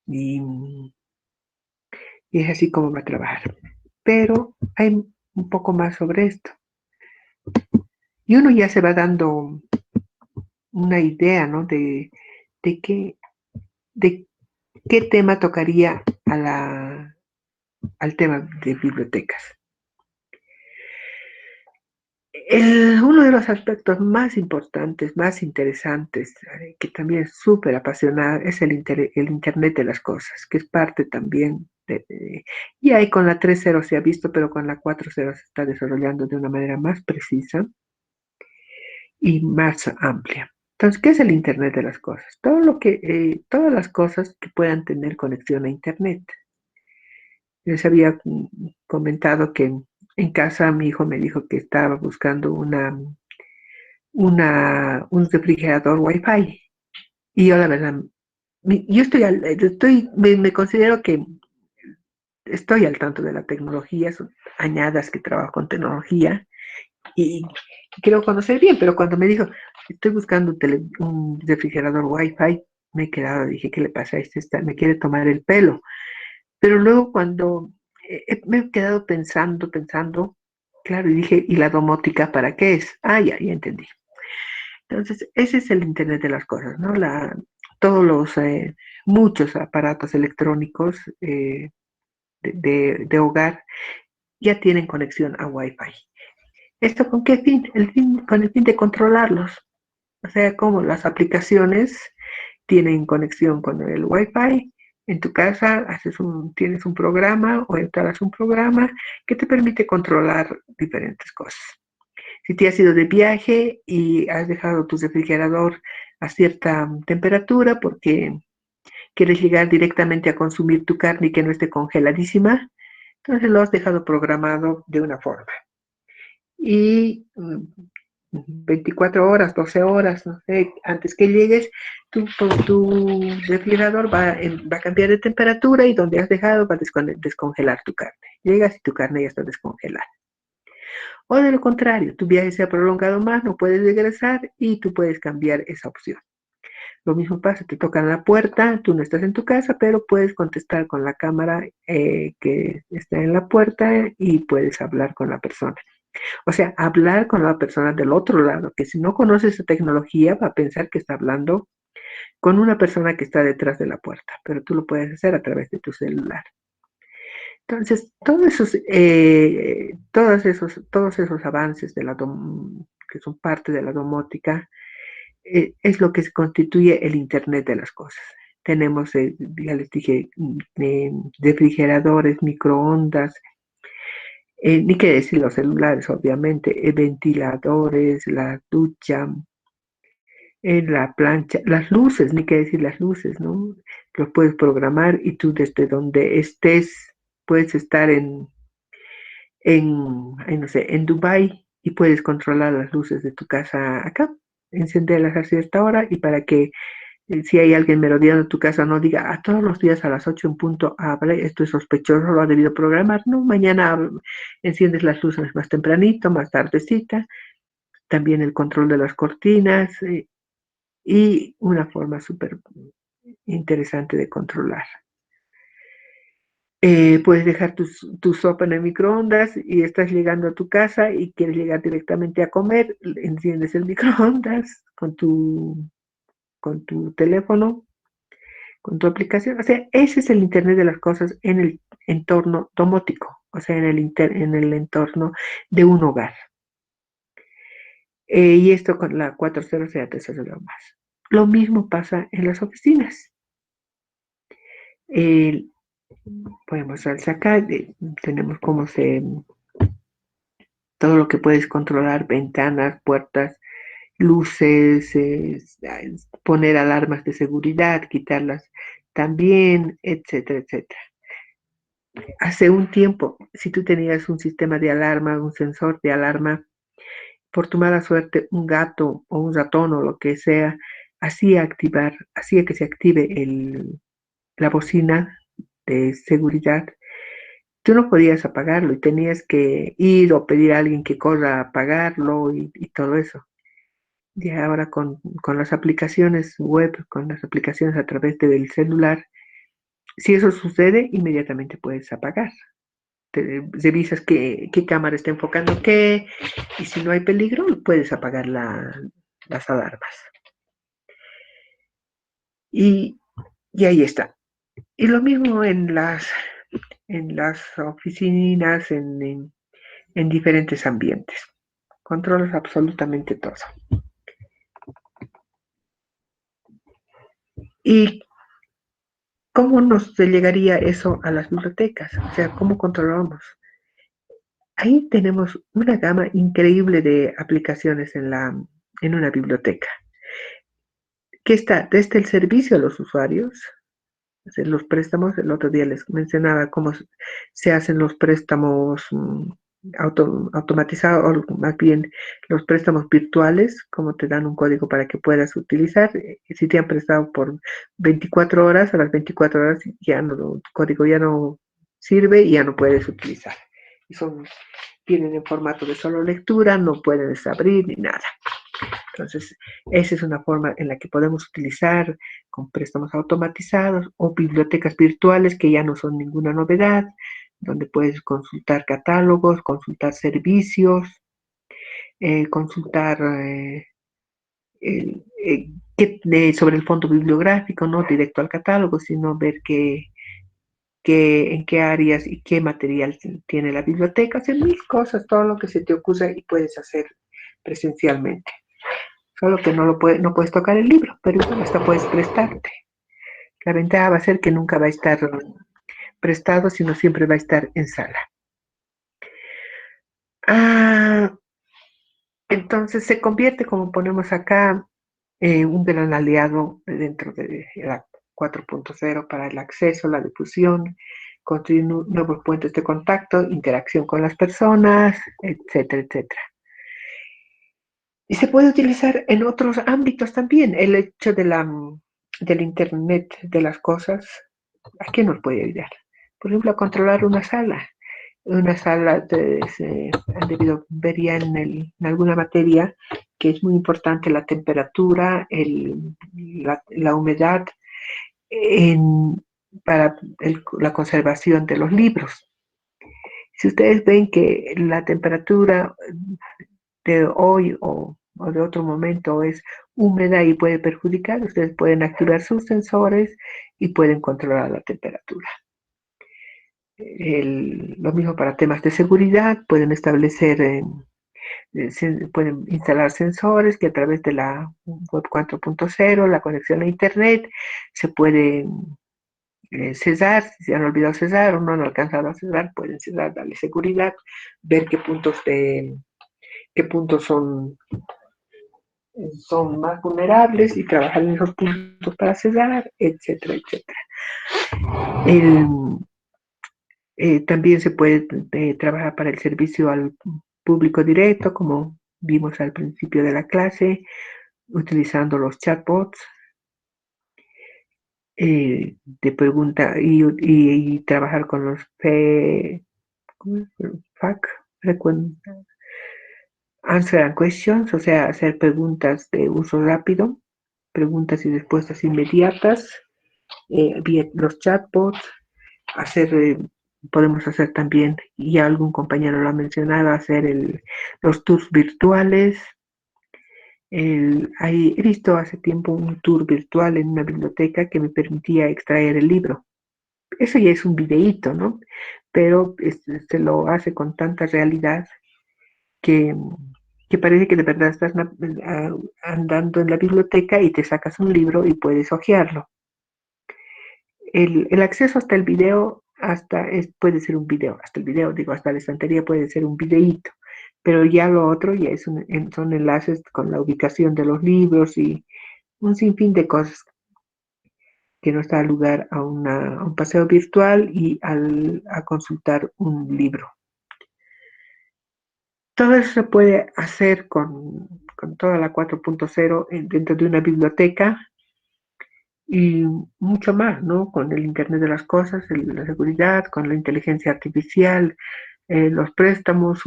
Y, y es así como va a trabajar. Pero hay un poco más sobre esto. Y uno ya se va dando una idea, ¿no? De, qué, de qué tema tocaría al tema de bibliotecas. Uno de los aspectos más importantes, más interesantes, que también es súper apasionante, es el Internet de las cosas, que es parte también y ahí con la 3.0 se ha visto, pero con la 4.0 se está desarrollando de una manera más precisa y más amplia. Entonces, ¿qué es el Internet de las cosas? Todas las cosas que puedan tener conexión a Internet. Les había comentado que en casa mi hijo me dijo que estaba buscando un refrigerador Wi-Fi. Y yo la verdad, yo me considero que estoy al tanto de la tecnología, son añadas que trabajo con tecnología y quiero conocer bien, pero cuando me dijo, estoy buscando un refrigerador Wi-Fi, me he quedado, dije, ¿qué le pasa a este? Me quiere tomar el pelo. Pero luego cuando me he quedado pensando, claro, y dije, ¿y la domótica para qué es? Ah, ya entendí. Entonces, ese es el Internet de las cosas, ¿no? Todos muchos aparatos electrónicos de hogar ya tienen conexión a Wi-Fi. ¿Esto con qué fin? Con el fin de controlarlos. O sea, como las aplicaciones tienen conexión con el Wi-Fi, en tu casa tienes un programa o instalas un programa que te permite controlar diferentes cosas. Si te has ido de viaje y has dejado tu refrigerador a cierta temperatura porque quieres llegar directamente a consumir tu carne y que no esté congeladísima, entonces lo has dejado programado de una forma. Y 24 horas, 12 horas, no sé, antes que llegues, tu refrigerador va a cambiar de temperatura y donde has dejado va a descongelar tu carne. Llegas y tu carne ya está descongelada. O de lo contrario, tu viaje se ha prolongado más, no puedes regresar y tú puedes cambiar esa opción. Lo mismo pasa, te tocan la puerta, tú no estás en tu casa, pero puedes contestar con la cámara que está en la puerta y puedes hablar con la persona. O sea, hablar con la persona del otro lado, que si no conoce esa tecnología va a pensar que está hablando con una persona que está detrás de la puerta, pero tú lo puedes hacer a través de tu celular. Entonces, todos esos avances que son parte de la domótica, es lo que constituye el Internet de las cosas. Tenemos, ya les dije, refrigeradores, microondas, ni qué decir los celulares, obviamente, ventiladores, la ducha, la plancha, las luces, ni qué decir las luces, ¿no? Los puedes programar y tú desde donde estés puedes estar no sé, en Dubai y puedes controlar las luces de tu casa acá, encenderlas a cierta hora y para que si hay alguien merodeando tu casa no diga, todos los días a las 8 en punto abre, esto es sospechoso, lo ha debido programar, no, mañana enciendes las luces más tempranito, más tardecita, también el control de las cortinas y una forma súper interesante de controlar. Puedes dejar tu sopa en el microondas y estás llegando a tu casa y quieres llegar directamente a comer, enciendes el microondas con tu teléfono, con tu aplicación. O sea, ese es el Internet de las cosas en el entorno domótico, o sea, en el entorno de un hogar. Y esto con la 4.0 se ha desarrollado más. Lo mismo pasa en las oficinas. Podemos sacar, tenemos todo lo que puedes controlar, ventanas, puertas, luces, poner alarmas de seguridad, quitarlas también, etcétera, etcétera. Hace un tiempo, si tú tenías un sistema de alarma, un sensor de alarma, por tu mala suerte, un gato o un ratón o lo que sea, hacía que se active la bocina de seguridad. Tú no podías apagarlo y tenías que ir o pedir a alguien que corra a apagarlo y todo eso. Y ahora con las aplicaciones web, con las aplicaciones a través del celular, si eso sucede, inmediatamente puedes apagar. Revisas qué cámara está enfocando qué, y si no hay peligro, puedes apagar las alarmas. Y, y ahí está. Y lo mismo en las oficinas, en diferentes ambientes. Controlas absolutamente todo. ¿Y cómo nos llegaría eso a las bibliotecas? O sea, ¿cómo controlamos? Ahí tenemos una gama increíble de aplicaciones en una biblioteca, que está desde el servicio a los usuarios, los préstamos. El otro día les mencionaba cómo se hacen los préstamos automatizado, o más bien los préstamos virtuales, como te dan un código para que puedas utilizar. Si te han prestado por 24 horas, a las 24 horas ya no, el código ya no sirve y ya no puedes utilizar. Y vienen en formato de solo lectura, no puedes abrir ni nada. Entonces, esa es una forma en la que podemos utilizar con préstamos automatizados o bibliotecas virtuales que ya no son ninguna novedad, donde puedes consultar catálogos, consultar servicios, consultar sobre el fondo bibliográfico, no directo al catálogo, sino ver en qué áreas y qué material tiene la biblioteca, hacer mil cosas, todo lo que se te ocurra y puedes hacer presencialmente. Solo que no puedes tocar el libro, pero hasta puedes prestarte. La ventaja va a ser que nunca va a estar prestado, sino siempre va a estar en sala. Ah, entonces se convierte, como ponemos acá, un gran aliado dentro de la 4.0 para el acceso, la difusión, construir nuevos puentes de contacto, interacción con las personas, etcétera, etcétera. Y se puede utilizar en otros ámbitos también. El hecho del Internet de las cosas, ¿a qué nos puede ayudar? Por ejemplo, a controlar una sala. Una sala, han debido ver ya en alguna materia que es muy importante la temperatura, la humedad para la conservación de los libros. Si ustedes ven que la temperatura de hoy o de otro momento es húmeda y puede perjudicar, ustedes pueden activar sus sensores y pueden controlar la temperatura. Lo mismo para temas de seguridad, pueden establecer, pueden instalar sensores que a través de la web 4.0, la conexión a internet, se puede cesar, si se han olvidado cesar o no han alcanzado a cesar, pueden cesar, darle seguridad, ver qué puntos son más vulnerables y trabajar en esos puntos para cesar, etcétera, etcétera. También se puede trabajar para el servicio al público directo, como vimos al principio de la clase, utilizando los chatbots de pregunta y trabajar con los FAQ, Answer and Questions, o sea, hacer preguntas de uso rápido, preguntas y respuestas inmediatas, vía los chatbots, podemos hacer también, y algún compañero lo ha mencionado, hacer los tours virtuales. He visto hace tiempo un tour virtual en una biblioteca que me permitía extraer el libro. Eso ya es un videíto, ¿no? Pero se lo hace con tanta realidad que, que parece que de verdad estás andando en la biblioteca y te sacas un libro y puedes hojearlo. El acceso hasta el video puede ser un video, hasta el video, digo, hasta la estantería puede ser un videíto, pero ya lo otro ya son enlaces con la ubicación de los libros y un sinfín de cosas que nos da lugar a un paseo virtual y a consultar un libro. Todo eso se puede hacer con toda la 4.0 dentro de una biblioteca y mucho más, ¿no? Con el Internet de las Cosas, la seguridad, con la inteligencia artificial, los préstamos,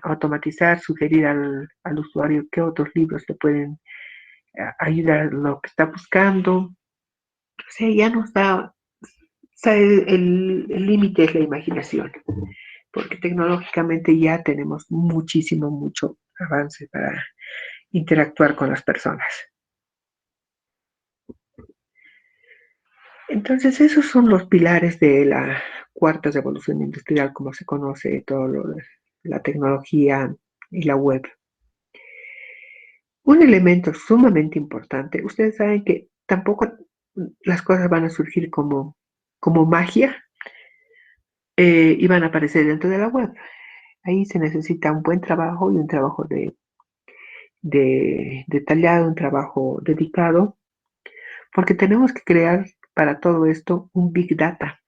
automatizar, sugerir al usuario qué otros libros le pueden ayudar a lo que está buscando. O sea, ya nos da, o sea, el límite es la imaginación, porque tecnológicamente ya tenemos mucho avance para interactuar con las personas. Entonces, esos son los pilares de la cuarta revolución industrial, como se conoce la tecnología y la web. Un elemento sumamente importante, ustedes saben que tampoco las cosas van a surgir como magia y van a aparecer dentro de la web. Ahí se necesita un buen trabajo y un trabajo detallado, un trabajo dedicado, porque tenemos que crear para todo esto un Big Data.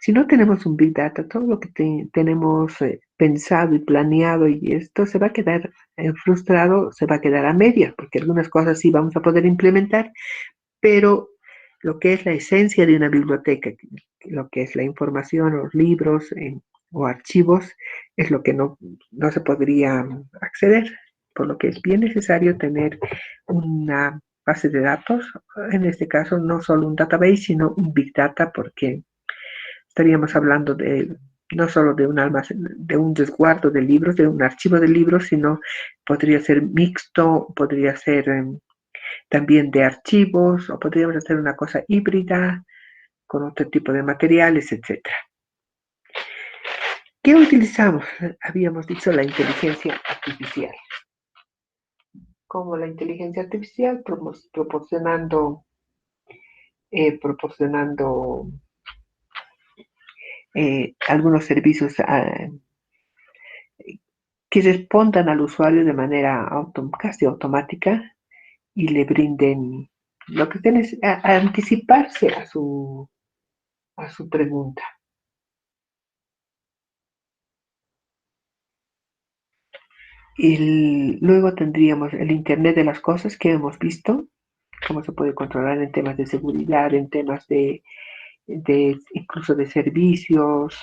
Si no tenemos un Big Data, todo lo que tenemos pensado y planeado y esto se va a quedar frustrado, se va a quedar a medias, porque algunas cosas sí vamos a poder implementar, pero lo que es la esencia de una biblioteca, lo que es la información, los libros o archivos, es lo que no se podría acceder, por lo que es bien necesario tener una base de datos, en este caso no solo un database, sino un big data, porque estaríamos hablando de no solo de un almacén, de un resguardo de libros, de un archivo de libros, sino podría ser mixto, podría ser también de archivos, o podríamos hacer una cosa híbrida con otro tipo de materiales, etcétera. ¿Qué utilizamos? Habíamos dicho la inteligencia artificial. Como la inteligencia artificial proporcionando algunos servicios que respondan al usuario de manera casi automática y le brinden lo que tienes a anticiparse a su pregunta. Luego tendríamos el Internet de las cosas que hemos visto, cómo se puede controlar en temas de seguridad, en temas de incluso de servicios,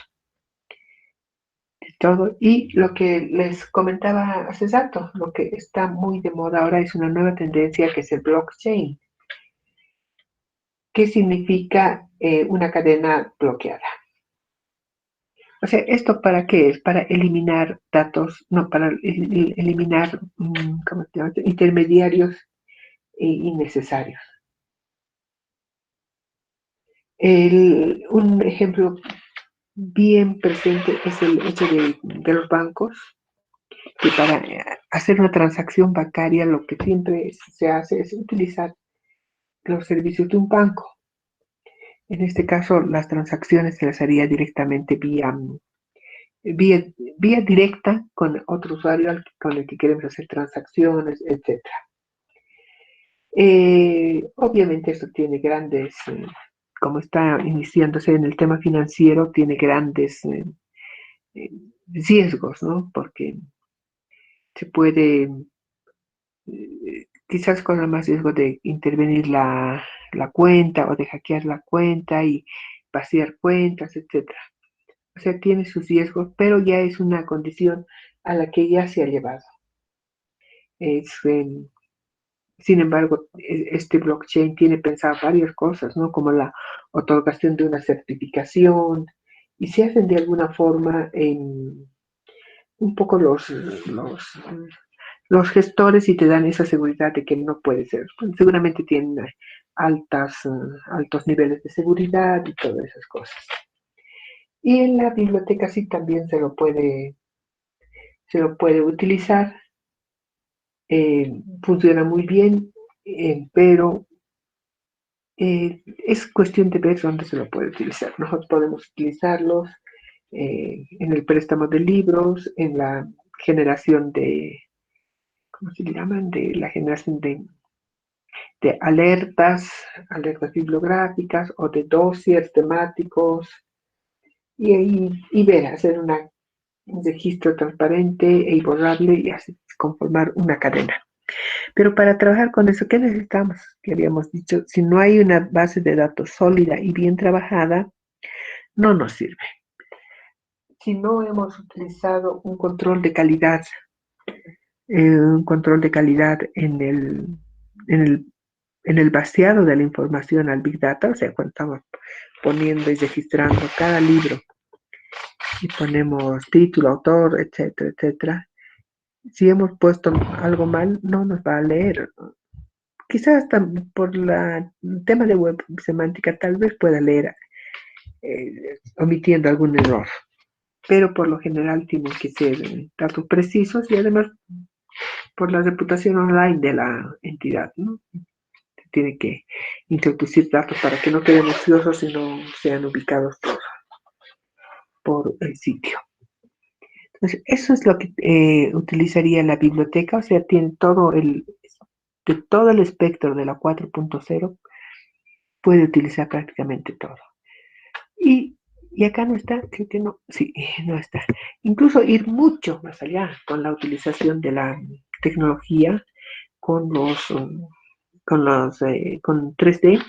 de todo. Y lo que les comentaba hace rato, lo que está muy de moda ahora es una nueva tendencia que es el blockchain. ¿Qué significa una cadena bloqueada? O sea, ¿esto para qué es? Para eliminar datos, no, para eliminar ¿cómo se llama? Intermediarios innecesarios. Un ejemplo bien presente es el hecho de los bancos, que para hacer una transacción bancaria lo que siempre se hace es utilizar los servicios de un banco. En este caso, las transacciones se las haría directamente vía, vía directa con otro usuario con el que queremos hacer transacciones, etcétera. Obviamente esto tiene grandes, como está iniciándose en el tema financiero, tiene grandes riesgos, ¿no? Porque se puede, quizás con el más riesgo de intervenir la cuenta o de hackear la cuenta y vaciar cuentas, etcétera. O sea, tiene sus riesgos, pero ya es una condición a la que ya se ha llevado. Es, sin embargo, este blockchain tiene pensado varias cosas, ¿no? Como la otorgación de una certificación, y se hacen de alguna forma en un poco los gestores y te dan esa seguridad de que no puede ser. Pues seguramente tienen altos niveles de seguridad y todas esas cosas. Y en la biblioteca sí también se lo puede utilizar, funciona muy bien, pero es cuestión de ver dónde se lo puede utilizar. Nosotros podemos utilizarlos en el préstamo de libros, en la generación ¿cómo se llaman? De la generación de alertas bibliográficas o de dossiers temáticos, y ver, hacer un registro transparente e borrable y así conformar una cadena. Pero para trabajar con eso, ¿qué necesitamos? Que habíamos dicho, si no hay una base de datos sólida y bien trabajada, no nos sirve. Si no hemos utilizado un control de calidad en el, en el vaciado de la información al Big Data, o sea, cuando estamos poniendo y registrando cada libro y ponemos título, autor, etcétera, etcétera, si hemos puesto algo mal, no nos va a leer. Quizás hasta por el tema de web semántica tal vez pueda leer omitiendo algún error, pero por lo general tienen que ser datos precisos y además por la reputación online de la entidad, ¿no? Tiene que introducir datos para que no queden ociosos y no sean ubicados por el sitio. Entonces, eso es lo que utilizaría la biblioteca, o sea, tiene de todo el espectro de la 4.0, puede utilizar prácticamente todo. Y Y acá no está, creo que no, sí, no está. Incluso ir mucho más allá con la utilización de la tecnología, con con 3D,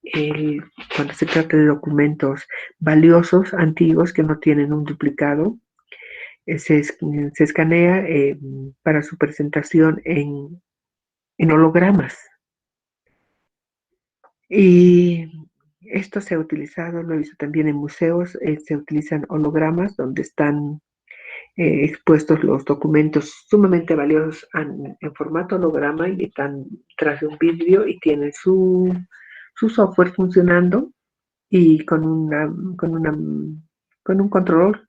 el, cuando se trata de documentos valiosos, antiguos, que no tienen un duplicado, se escanea para su presentación en hologramas. Y esto se ha utilizado, lo he visto también en museos, se utilizan hologramas donde están expuestos los documentos sumamente valiosos en formato holograma y están tras de un vidrio y tienen su software funcionando y con un control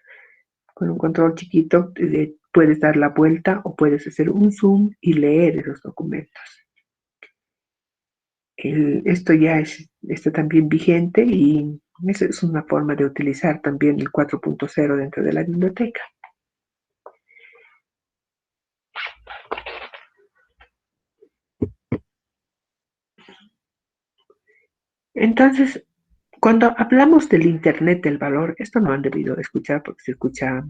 chiquito, puedes dar la vuelta o puedes hacer un zoom y leer esos documentos. Esto ya está también vigente y esa es una forma de utilizar también el 4.0 dentro de la biblioteca. Entonces, cuando hablamos del Internet del valor, esto no han debido escuchar porque se escucha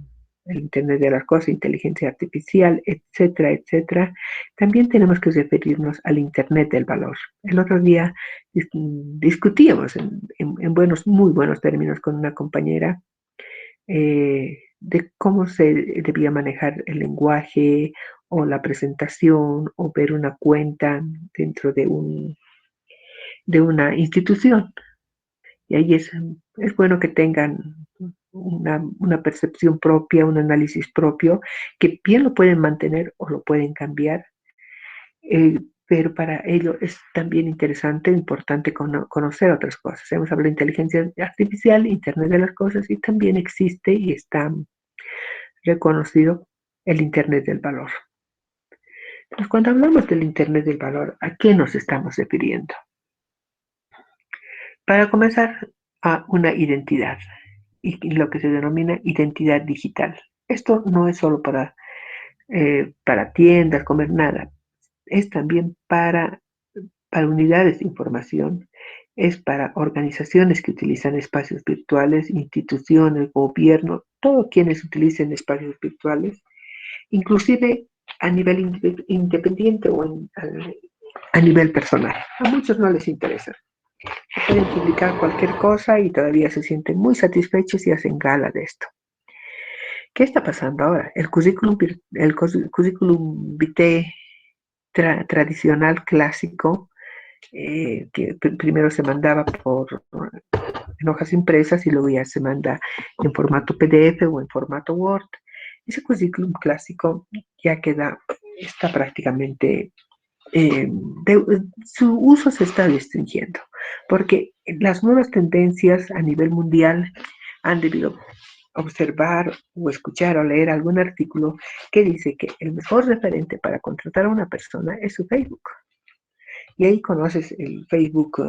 el Internet de las cosas, inteligencia artificial, etcétera, etcétera. También tenemos que referirnos al Internet del valor. El otro día discutíamos en muy buenos términos con una compañera de cómo se debía manejar el lenguaje o la presentación o ver una cuenta dentro de una institución. Y ahí es bueno que tengan una percepción propia, un análisis propio, que bien lo pueden mantener o lo pueden cambiar, pero para ello es también interesante, importante conocer otras cosas. Hemos hablado de inteligencia artificial, Internet de las cosas, y también existe y está reconocido el Internet del valor. Entonces, cuando hablamos del Internet del valor, ¿a qué nos estamos refiriendo? Para comenzar, a una identidad y lo que se denomina identidad digital. Esto no es solo para tiendas, comer nada, es también para unidades de información, es para organizaciones que utilizan espacios virtuales, instituciones, gobierno, todos quienes utilicen espacios virtuales, inclusive a nivel independiente o a nivel personal. A muchos no les interesa. Pueden publicar cualquier cosa y todavía se sienten muy satisfechos y hacen gala de esto. ¿Qué está pasando ahora? El currículum vitae tradicional, clásico, que primero se mandaba en hojas impresas y luego ya se manda en formato PDF o en formato Word. Ese currículum clásico ya está prácticamente su uso se está restringiendo, porque las nuevas tendencias a nivel mundial han debido observar o escuchar o leer algún artículo que dice que el mejor referente para contratar a una persona es su Facebook. Y ahí conoces el Facebook,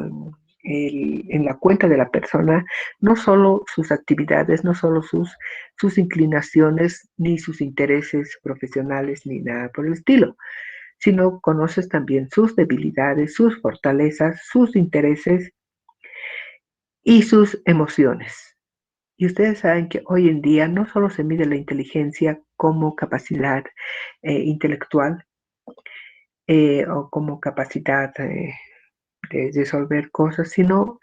en la cuenta de la persona, no solo sus actividades, no solo sus inclinaciones, ni sus intereses profesionales, ni nada por el estilo, sino conoces también sus debilidades, sus fortalezas, sus intereses y sus emociones. Y ustedes saben que hoy en día no solo se mide la inteligencia como capacidad intelectual o como capacidad de resolver cosas, sino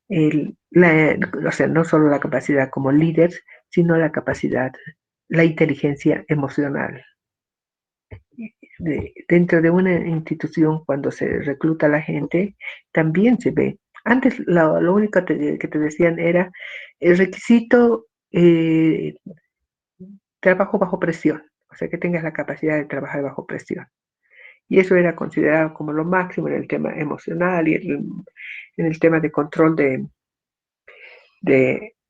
o sea, no solo la capacidad como líder, sino la capacidad, la inteligencia emocional. Dentro de una institución, cuando se recluta a la gente, también se ve. Antes lo único que te decían era el requisito trabajo bajo presión, o sea, que tengas la capacidad de trabajar bajo presión. Y eso era considerado como lo máximo en el tema emocional y en el tema de control de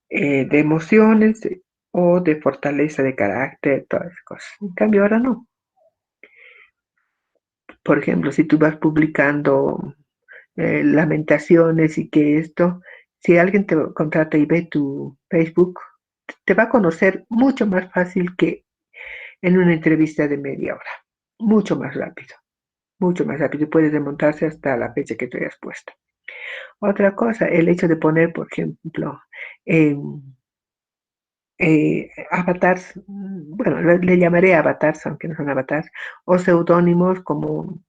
emociones o de fortaleza de carácter, todas esas cosas. En cambio, ahora no. Por ejemplo, si tú vas publicando lamentaciones y que esto, si alguien te contrata y ve tu Facebook, te va a conocer mucho más fácil que en una entrevista de media hora. Mucho más rápido. Mucho más rápido. Y puede remontarse hasta la fecha que tú hayas puesto. Otra cosa, el hecho de poner, por ejemplo, eh, avatars, bueno, le llamaré avatars, aunque no son avatars, o seudónimos como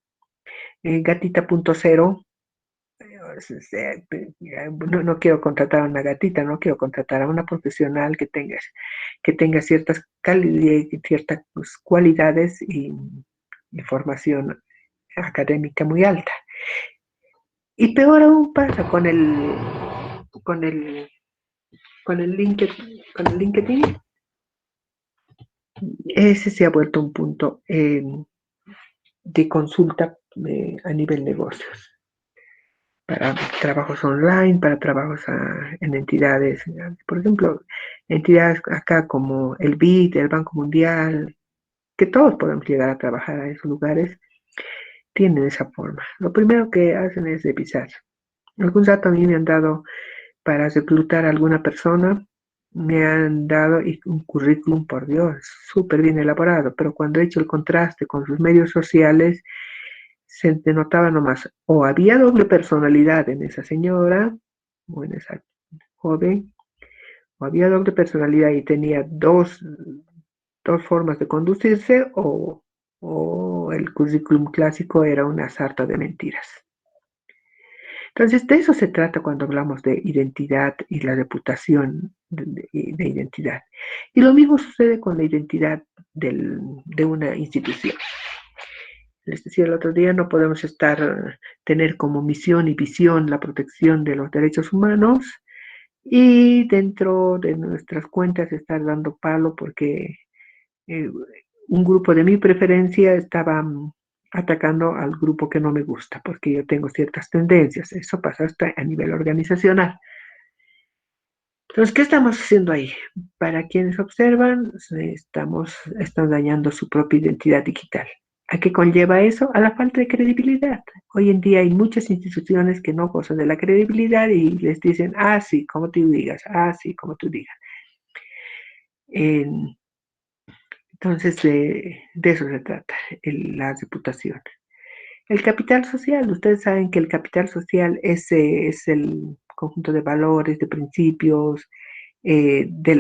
gatita.0. No quiero contratar a una gatita, no quiero contratar a una profesional que tenga ciertas cualidades y formación académica muy alta. Y peor aún pasa con el, con el LinkedIn. Ese se ha vuelto un punto de consulta a nivel negocios, para trabajos online, para trabajos en entidades, por ejemplo, entidades acá como el BID, el Banco Mundial, que todos podemos llegar a trabajar a esos lugares, tienen esa forma. Lo primero que hacen es revisar. Algún dato a mí me han dado para reclutar a alguna persona, me han dado un currículum, por Dios, súper bien elaborado, pero cuando he hecho el contraste con sus medios sociales, se denotaba nomás, o había doble personalidad en esa señora, o en esa joven, o había doble personalidad y tenía dos formas de conducirse, o el currículum clásico era una sarta de mentiras. Entonces, de eso se trata cuando hablamos de identidad y la reputación de identidad. Y lo mismo sucede con la identidad de una institución. Les decía el otro día, no podemos tener como misión y visión la protección de los derechos humanos y dentro de nuestras cuentas estar dando palo porque eh, un grupo de mi preferencia estaba atacando al grupo que no me gusta, porque yo tengo ciertas tendencias. Eso pasa hasta a nivel organizacional. Entonces, ¿qué estamos haciendo ahí? Para quienes observan, están dañando su propia identidad digital. ¿A qué conlleva eso? A la falta de credibilidad. Hoy en día hay muchas instituciones que no gozan de la credibilidad y les dicen, ah, sí, como tú digas, ah, sí, como tú digas. Entonces, de eso se trata, la reputación. El capital social, ustedes saben que el capital social es el conjunto de valores, de principios, de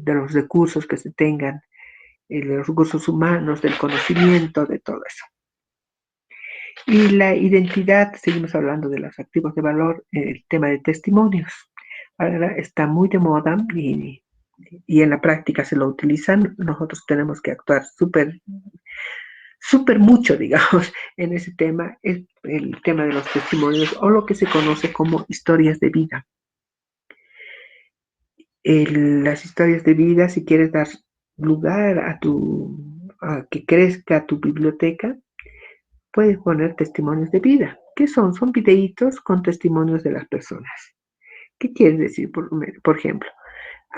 los recursos que se tengan, de los recursos humanos, del conocimiento, de todo eso. Y la identidad, seguimos hablando de los activos de valor, el tema de testimonios. Ahora está muy de moda y en la práctica se lo utilizan. Nosotros tenemos que actuar súper mucho, digamos, en ese tema, es el tema de los testimonios o lo que se conoce como historias de vida. Las historias de vida, si quieres dar lugar a que crezca tu biblioteca, puedes poner testimonios de vida. ¿Qué son? Son videitos con testimonios de las personas. ¿Qué quiere decir? Por ejemplo,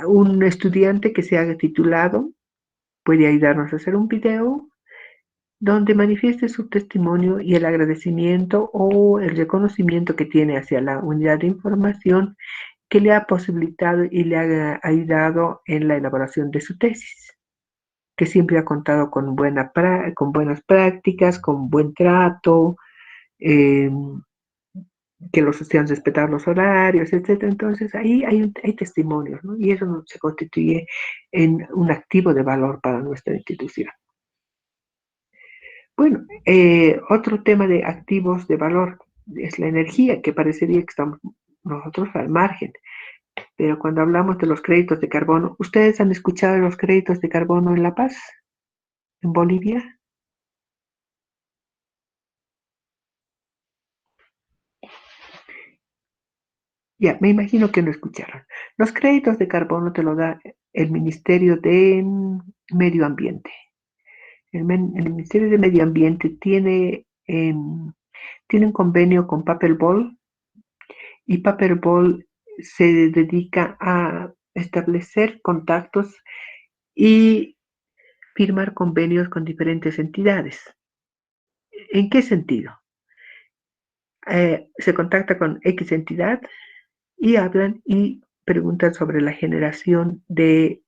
un estudiante que se haga titulado puede ayudarnos a hacer un video donde manifieste su testimonio y el agradecimiento o el reconocimiento que tiene hacia la unidad de información que le ha posibilitado y le ha ayudado en la elaboración de su tesis, que siempre ha contado con buenas prácticas, con buen trato, eh, que los estudiantes respetar los horarios, etcétera. Entonces ahí hay testimonios, ¿no? Y eso se constituye en un activo de valor para nuestra institución. Bueno, otro tema de activos de valor es la energía, que parecería que estamos nosotros al margen, pero cuando hablamos de los créditos de carbono, ¿ustedes han escuchado de los créditos de carbono en La Paz, en Bolivia? Ya, me imagino que no escucharon. Los créditos de carbono te lo da el Ministerio de Medio Ambiente. El Ministerio de Medio Ambiente tiene un convenio con Paperball y Paperball se dedica a establecer contactos y firmar convenios con diferentes entidades. ¿En qué sentido? Se contacta con X entidad y hablan y preguntan sobre la generación de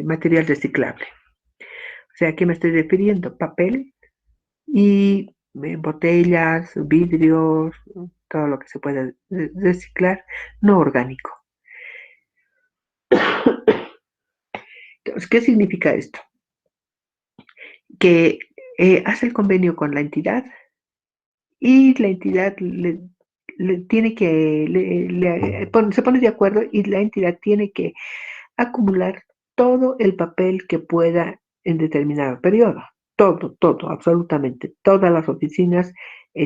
material reciclable. O sea, ¿a qué me estoy refiriendo? Papel y botellas, vidrios, todo lo que se pueda reciclar, no orgánico. Entonces, ¿qué significa esto? Que hace el convenio con la entidad y la entidad tiene que, se pone de acuerdo y la entidad tiene que acumular todo el papel que pueda en determinado periodo. Todo, todo, absolutamente. Todas las oficinas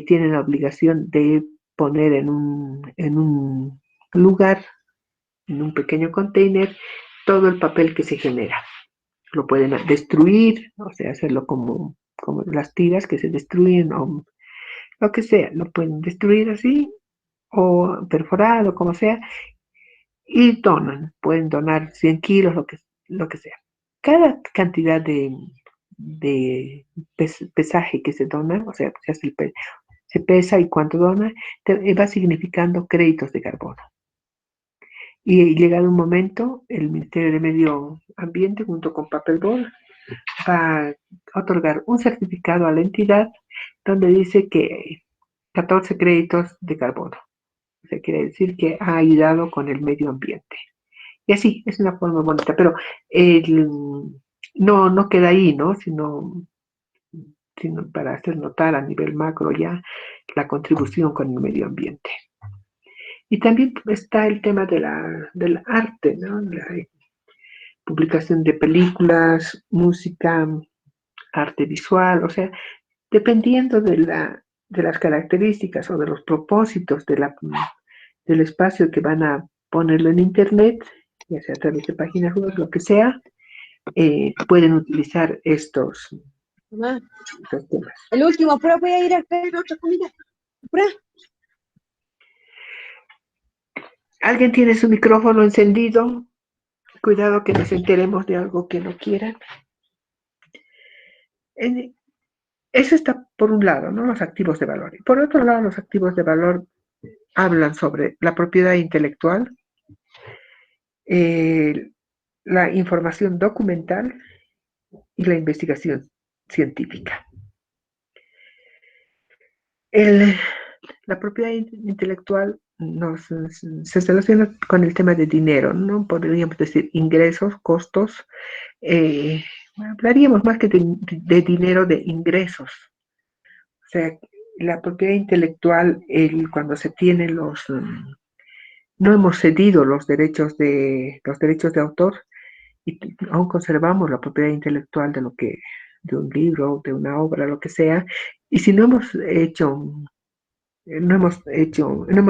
tienen la obligación de poner en un lugar, en un pequeño container, todo el papel que se genera. Lo pueden destruir, o sea, hacerlo como las tiras que se destruyen o lo que sea, lo pueden destruir así o perforado, como sea, y donan, pueden donar 100 kilos, lo que sea. Cada cantidad de pesaje que se dona, o sea, se pesa y cuánto dona, va significando créditos de carbono. Y llegado un momento, el Ministerio de Medio Ambiente, junto con Papel Ball, va a otorgar un certificado a la entidad donde dice que 14 créditos de carbono. O sea, quiere decir que ha ayudado con el medio ambiente. Y así, es una forma bonita, pero el, no queda ahí, ¿no? Sino para hacer notar a nivel macro ya la contribución con el medio ambiente. Y también está el tema del arte, ¿no? La publicación de películas, música, arte visual, o sea, dependiendo de las características o de los propósitos del espacio que van a ponerlo en internet, ya sea a través de páginas web, lo que sea, pueden utilizar estos temas. El último, pero voy a ir a ver otra comida. ¿Pura? ¿Alguien tiene su micrófono encendido? Cuidado que nos enteremos de algo que no quieran. Eso está por un lado, ¿no? Los activos de valor. Y por otro lado, los activos de valor hablan sobre la propiedad intelectual, eh, la información documental y la investigación científica. La propiedad intelectual se relaciona con el tema de dinero, ¿no? Podríamos decir ingresos, costos. Hablaríamos más que de dinero, de ingresos. O sea, la propiedad intelectual, cuando se tiene no hemos cedido los derechos de autor y aún conservamos la propiedad intelectual de un libro, de una obra, lo que sea, y si no hemos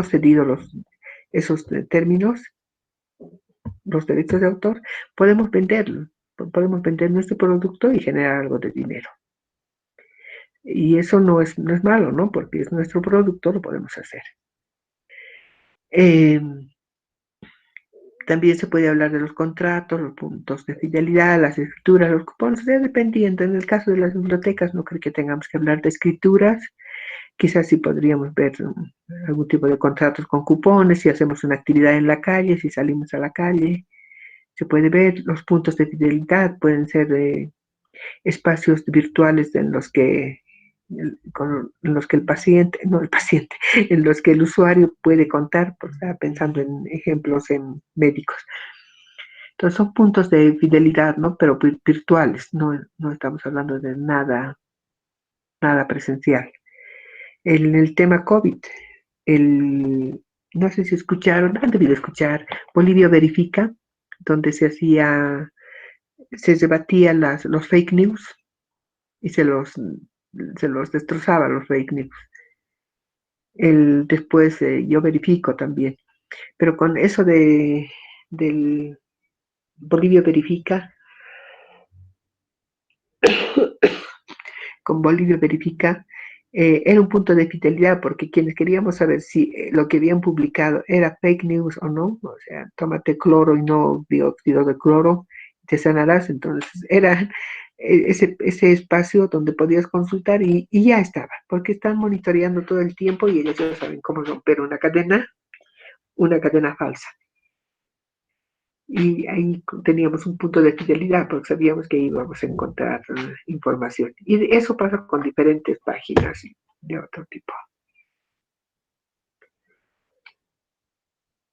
cedido esos términos, los derechos de autor, podemos vender nuestro producto y generar algo de dinero. Y eso no es malo, ¿no? Porque es nuestro producto, lo podemos hacer. También se puede hablar de los contratos, los puntos de fidelidad, las escrituras, los cupones, dependiendo. En el caso de las bibliotecas, no creo que tengamos que hablar de escrituras. Quizás sí podríamos ver algún tipo de contratos con cupones, si hacemos una actividad en la calle, si salimos a la calle. Se puede ver los puntos de fidelidad, pueden ser espacios virtuales en los que el paciente, no el paciente, en los que el usuario puede contar, pues, pensando en ejemplos en médicos. Entonces son puntos de fidelidad, ¿no? Pero virtuales, no estamos hablando de nada presencial. En el tema COVID, no sé si escucharon, han debido escuchar, Bolivia Verifica, donde se debatían los fake news y se los destrozaba los fake news. Después yo verifico también, pero con eso del Bolivia Verifica, con Bolivia Verifica, era un punto de fidelidad porque quienes queríamos saber si lo que habían publicado era fake news o no, o sea, tómate cloro y no dióxido de cloro, te sanarás. Entonces era ese espacio donde podías consultar y ya estaba, porque están monitoreando todo el tiempo y ellos ya saben cómo romper una cadena falsa. Y ahí teníamos un punto de fidelidad porque sabíamos que íbamos a encontrar información. Y eso pasa con diferentes páginas de otro tipo.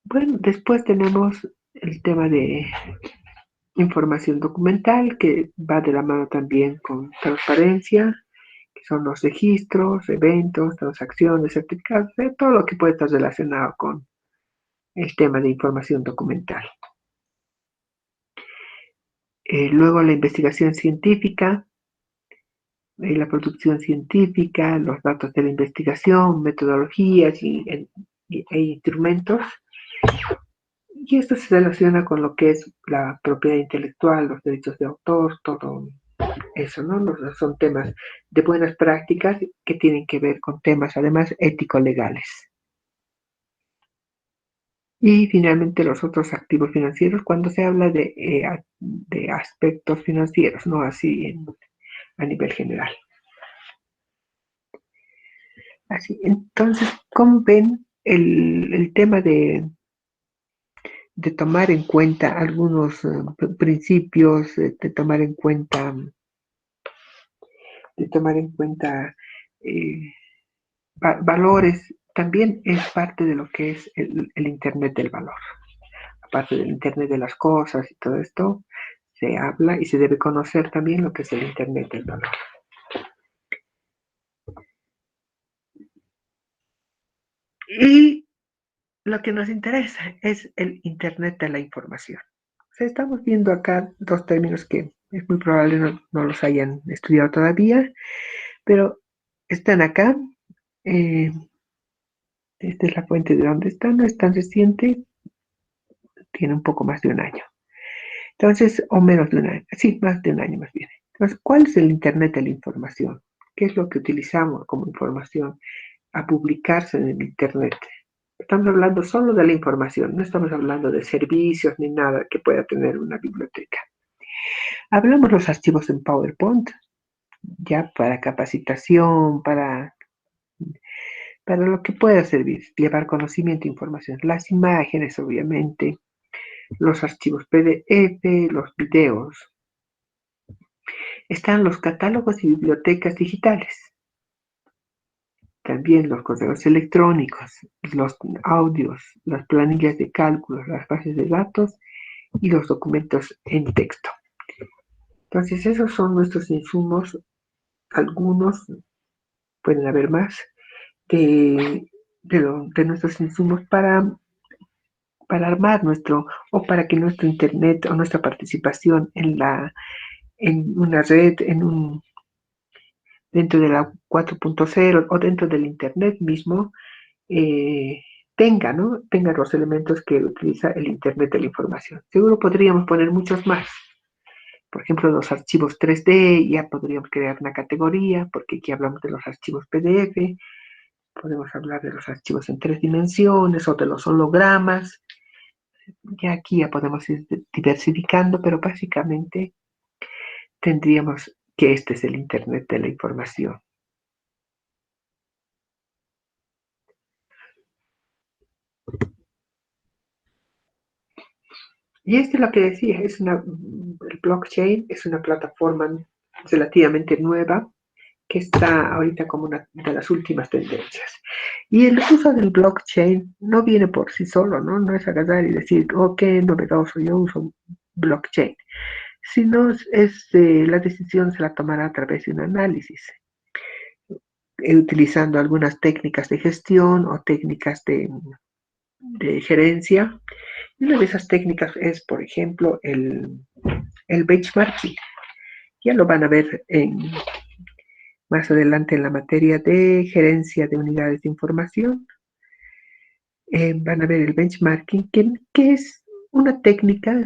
Bueno, después tenemos el tema de información documental, que va de la mano también con transparencia, que son los registros, eventos, transacciones, certificados, todo lo que puede estar relacionado con el tema de información documental. Luego la investigación científica, la producción científica, los datos de la investigación, metodologías e instrumentos. Y esto se relaciona con lo que es la propiedad intelectual, los derechos de autor, todo eso, ¿no? Son temas de buenas prácticas que tienen que ver con temas, además, ético-legales. Y finalmente los otros activos financieros, cuando se habla de aspectos financieros, no así a nivel general. Así, entonces, ¿cómo ven el tema de tomar en cuenta algunos principios, de tomar en cuenta eh, valores, también es parte de lo que es el Internet del valor? Aparte del Internet de las cosas y todo esto, se habla y se debe conocer también lo que es el Internet del valor. Y lo que nos interesa es el Internet de la información. O sea, estamos viendo acá dos términos que es muy probable no los hayan estudiado todavía, pero están acá. Esta es la fuente de donde está, no es tan reciente, tiene un poco más de un año. Entonces, o menos de un año, sí, más de un año más bien. Entonces, ¿cuál es el Internet de la información? ¿Qué es lo que utilizamos como información a publicarse en el Internet? Estamos hablando solo de la información, no estamos hablando de servicios ni nada que pueda tener una biblioteca. Hablamos de los archivos en PowerPoint, ya para capacitación, para lo que pueda servir, llevar conocimiento e información. Las imágenes, obviamente, los archivos PDF, los videos. Están los catálogos y bibliotecas digitales. También los correos electrónicos, los audios, las planillas de cálculos, las bases de datos y los documentos en texto. Entonces, esos son nuestros insumos. Algunos, pueden haber más, de nuestros insumos para armar o para que nuestro Internet o nuestra participación en una red, dentro de la 4.0 o dentro del Internet mismo, tenga los elementos que utiliza el Internet de la información. Seguro podríamos poner muchos más. Por ejemplo, los archivos 3D, ya podríamos crear una categoría, porque aquí hablamos de los archivos PDF, podemos hablar de los archivos en 3 dimensiones o de los hologramas. Ya aquí ya podemos ir diversificando, pero básicamente tendríamos que este es el Internet de la información. Y esto es lo que decía, el blockchain es una plataforma relativamente nueva que está ahorita como una de las últimas tendencias. Y el uso del blockchain no viene por sí solo, ¿no? No es agarrar y decir, oh, qué novedoso, yo uso blockchain. Sino la decisión se la tomará a través de un análisis, utilizando algunas técnicas de gestión o técnicas de gerencia. Y una de esas técnicas es, por ejemplo, el benchmarking. Ya lo van a ver más adelante en la materia de gerencia de unidades de información. Van a ver el benchmarking, que es una técnica,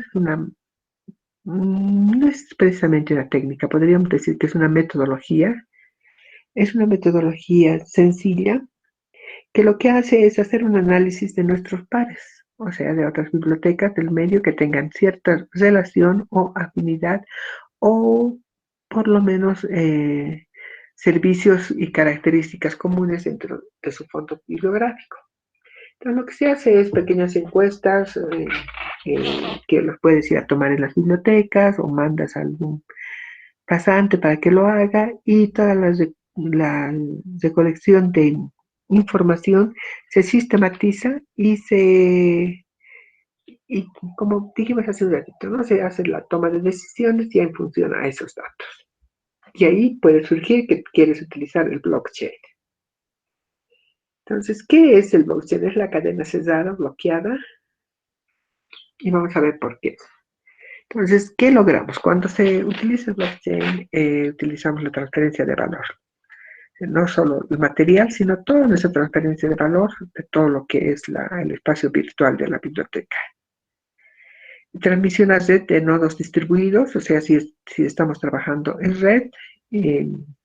no es precisamente una técnica, podríamos decir que es una metodología. Es una metodología sencilla que lo que hace es hacer un análisis de nuestros pares, o sea, de otras bibliotecas del medio que tengan cierta relación o afinidad o por lo menos servicios y características comunes dentro de su fondo bibliográfico. Entonces, lo que se hace es pequeñas encuestas que los puedes ir a tomar en las bibliotecas o mandas a algún pasante para que lo haga, y toda la recolección de información se sistematiza y Y como dijimos hace un ratito, ¿no? Se hace la toma de decisiones ya en función a esos datos. Y ahí puede surgir que quieres utilizar el blockchain. Entonces, ¿qué es el blockchain? Es la cadena cerrada, bloqueada, y vamos a ver por qué. Entonces, ¿qué logramos? Cuando se utiliza el blockchain, utilizamos la transferencia de valor. No solo el material, sino toda nuestra transferencia de valor de todo lo que es el espacio virtual de la biblioteca. Transmisión a red de nodos distribuidos, o sea, si estamos trabajando en red,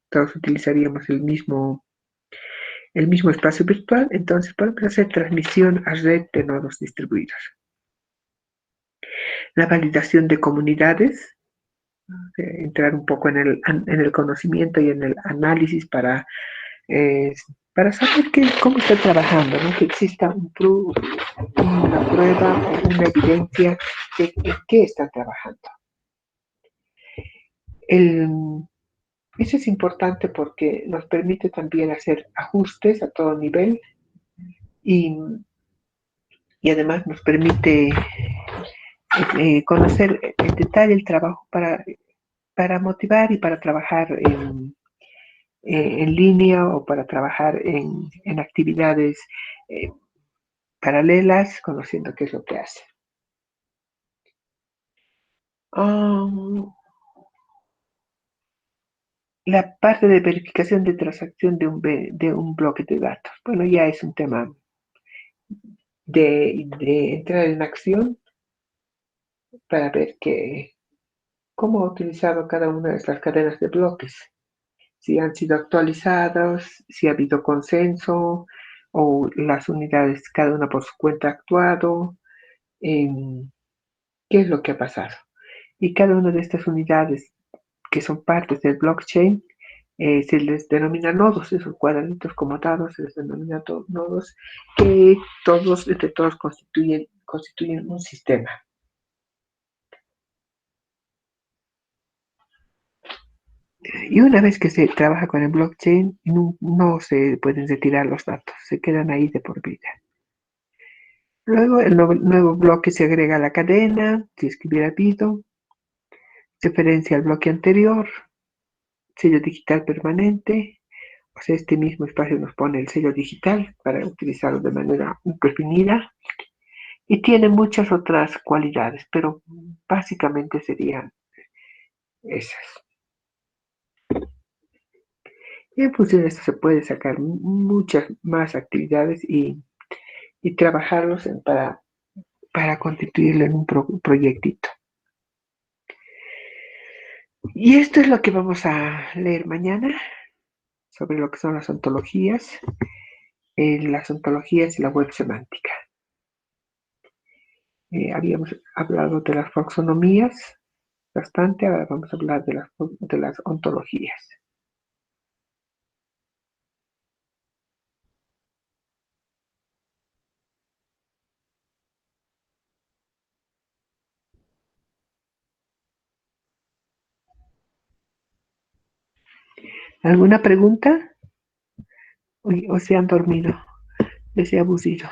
todos utilizaríamos el mismo espacio virtual, entonces podemos hacer transmisión a red de nodos distribuidos. La validación de comunidades, entrar un poco en el conocimiento y en el análisis para saber cómo está trabajando, ¿no? Que exista una prueba o una evidencia de en qué está trabajando. Eso es importante porque nos permite también hacer ajustes a todo nivel y, y además nos permite conocer en detalle el trabajo para motivar y para trabajar en línea o para trabajar en actividades paralelas, conociendo qué es lo que hace. La parte de verificación de transacción de un bloque de datos. Bueno, ya es un tema de entrar en acción para ver cómo ha utilizado cada una de estas cadenas de bloques. Si han sido actualizados, si ha habido consenso o las unidades, cada una por su cuenta ha actuado, qué es lo que ha pasado. Y cada una de estas unidades que son partes del blockchain se les denomina nodos, esos cuadraditos como dados se les denomina nodos, que entre todos constituyen un sistema. Y una vez que se trabaja con el blockchain, no se pueden retirar los datos, se quedan ahí de por vida. Luego el nuevo bloque se agrega a la cadena, si es que hubiera habido, referencia al bloque anterior, sello digital permanente, o sea, este mismo espacio nos pone el sello digital para utilizarlo de manera definida y tiene muchas otras cualidades, pero básicamente serían esas. Y en función de esto se puede sacar muchas más actividades y trabajarlos para constituirlo en un proyectito. Y esto es lo que vamos a leer mañana sobre lo que son las ontologías y la web semántica. Habíamos hablado de las taxonomías bastante, ahora vamos a hablar de las ontologías. ¿Alguna pregunta? ¿O se han dormido? Les he abusido.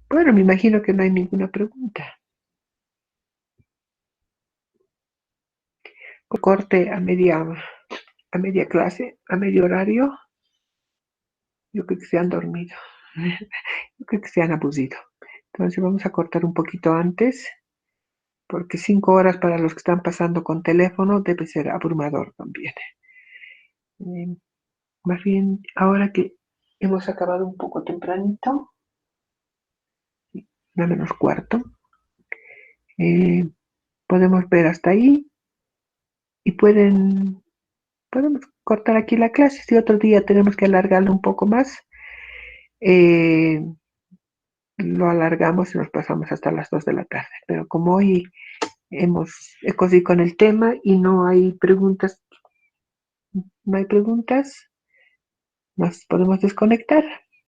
Bueno, me imagino que no hay ninguna pregunta. Corte a media clase, a medio horario. Yo creo que se han dormido. Yo creo que se han abusido. Entonces vamos a cortar un poquito antes, porque 5 horas para los que están pasando con teléfono debe ser abrumador también. Más bien, ahora que hemos acabado un poco tempranito, una menos cuarto, podemos ver hasta ahí y podemos cortar aquí la clase. Si otro día tenemos que alargarlo un poco más, lo alargamos y nos pasamos hasta las 2 de la tarde. Pero como hoy he cosido con el tema y no hay preguntas, nos podemos desconectar.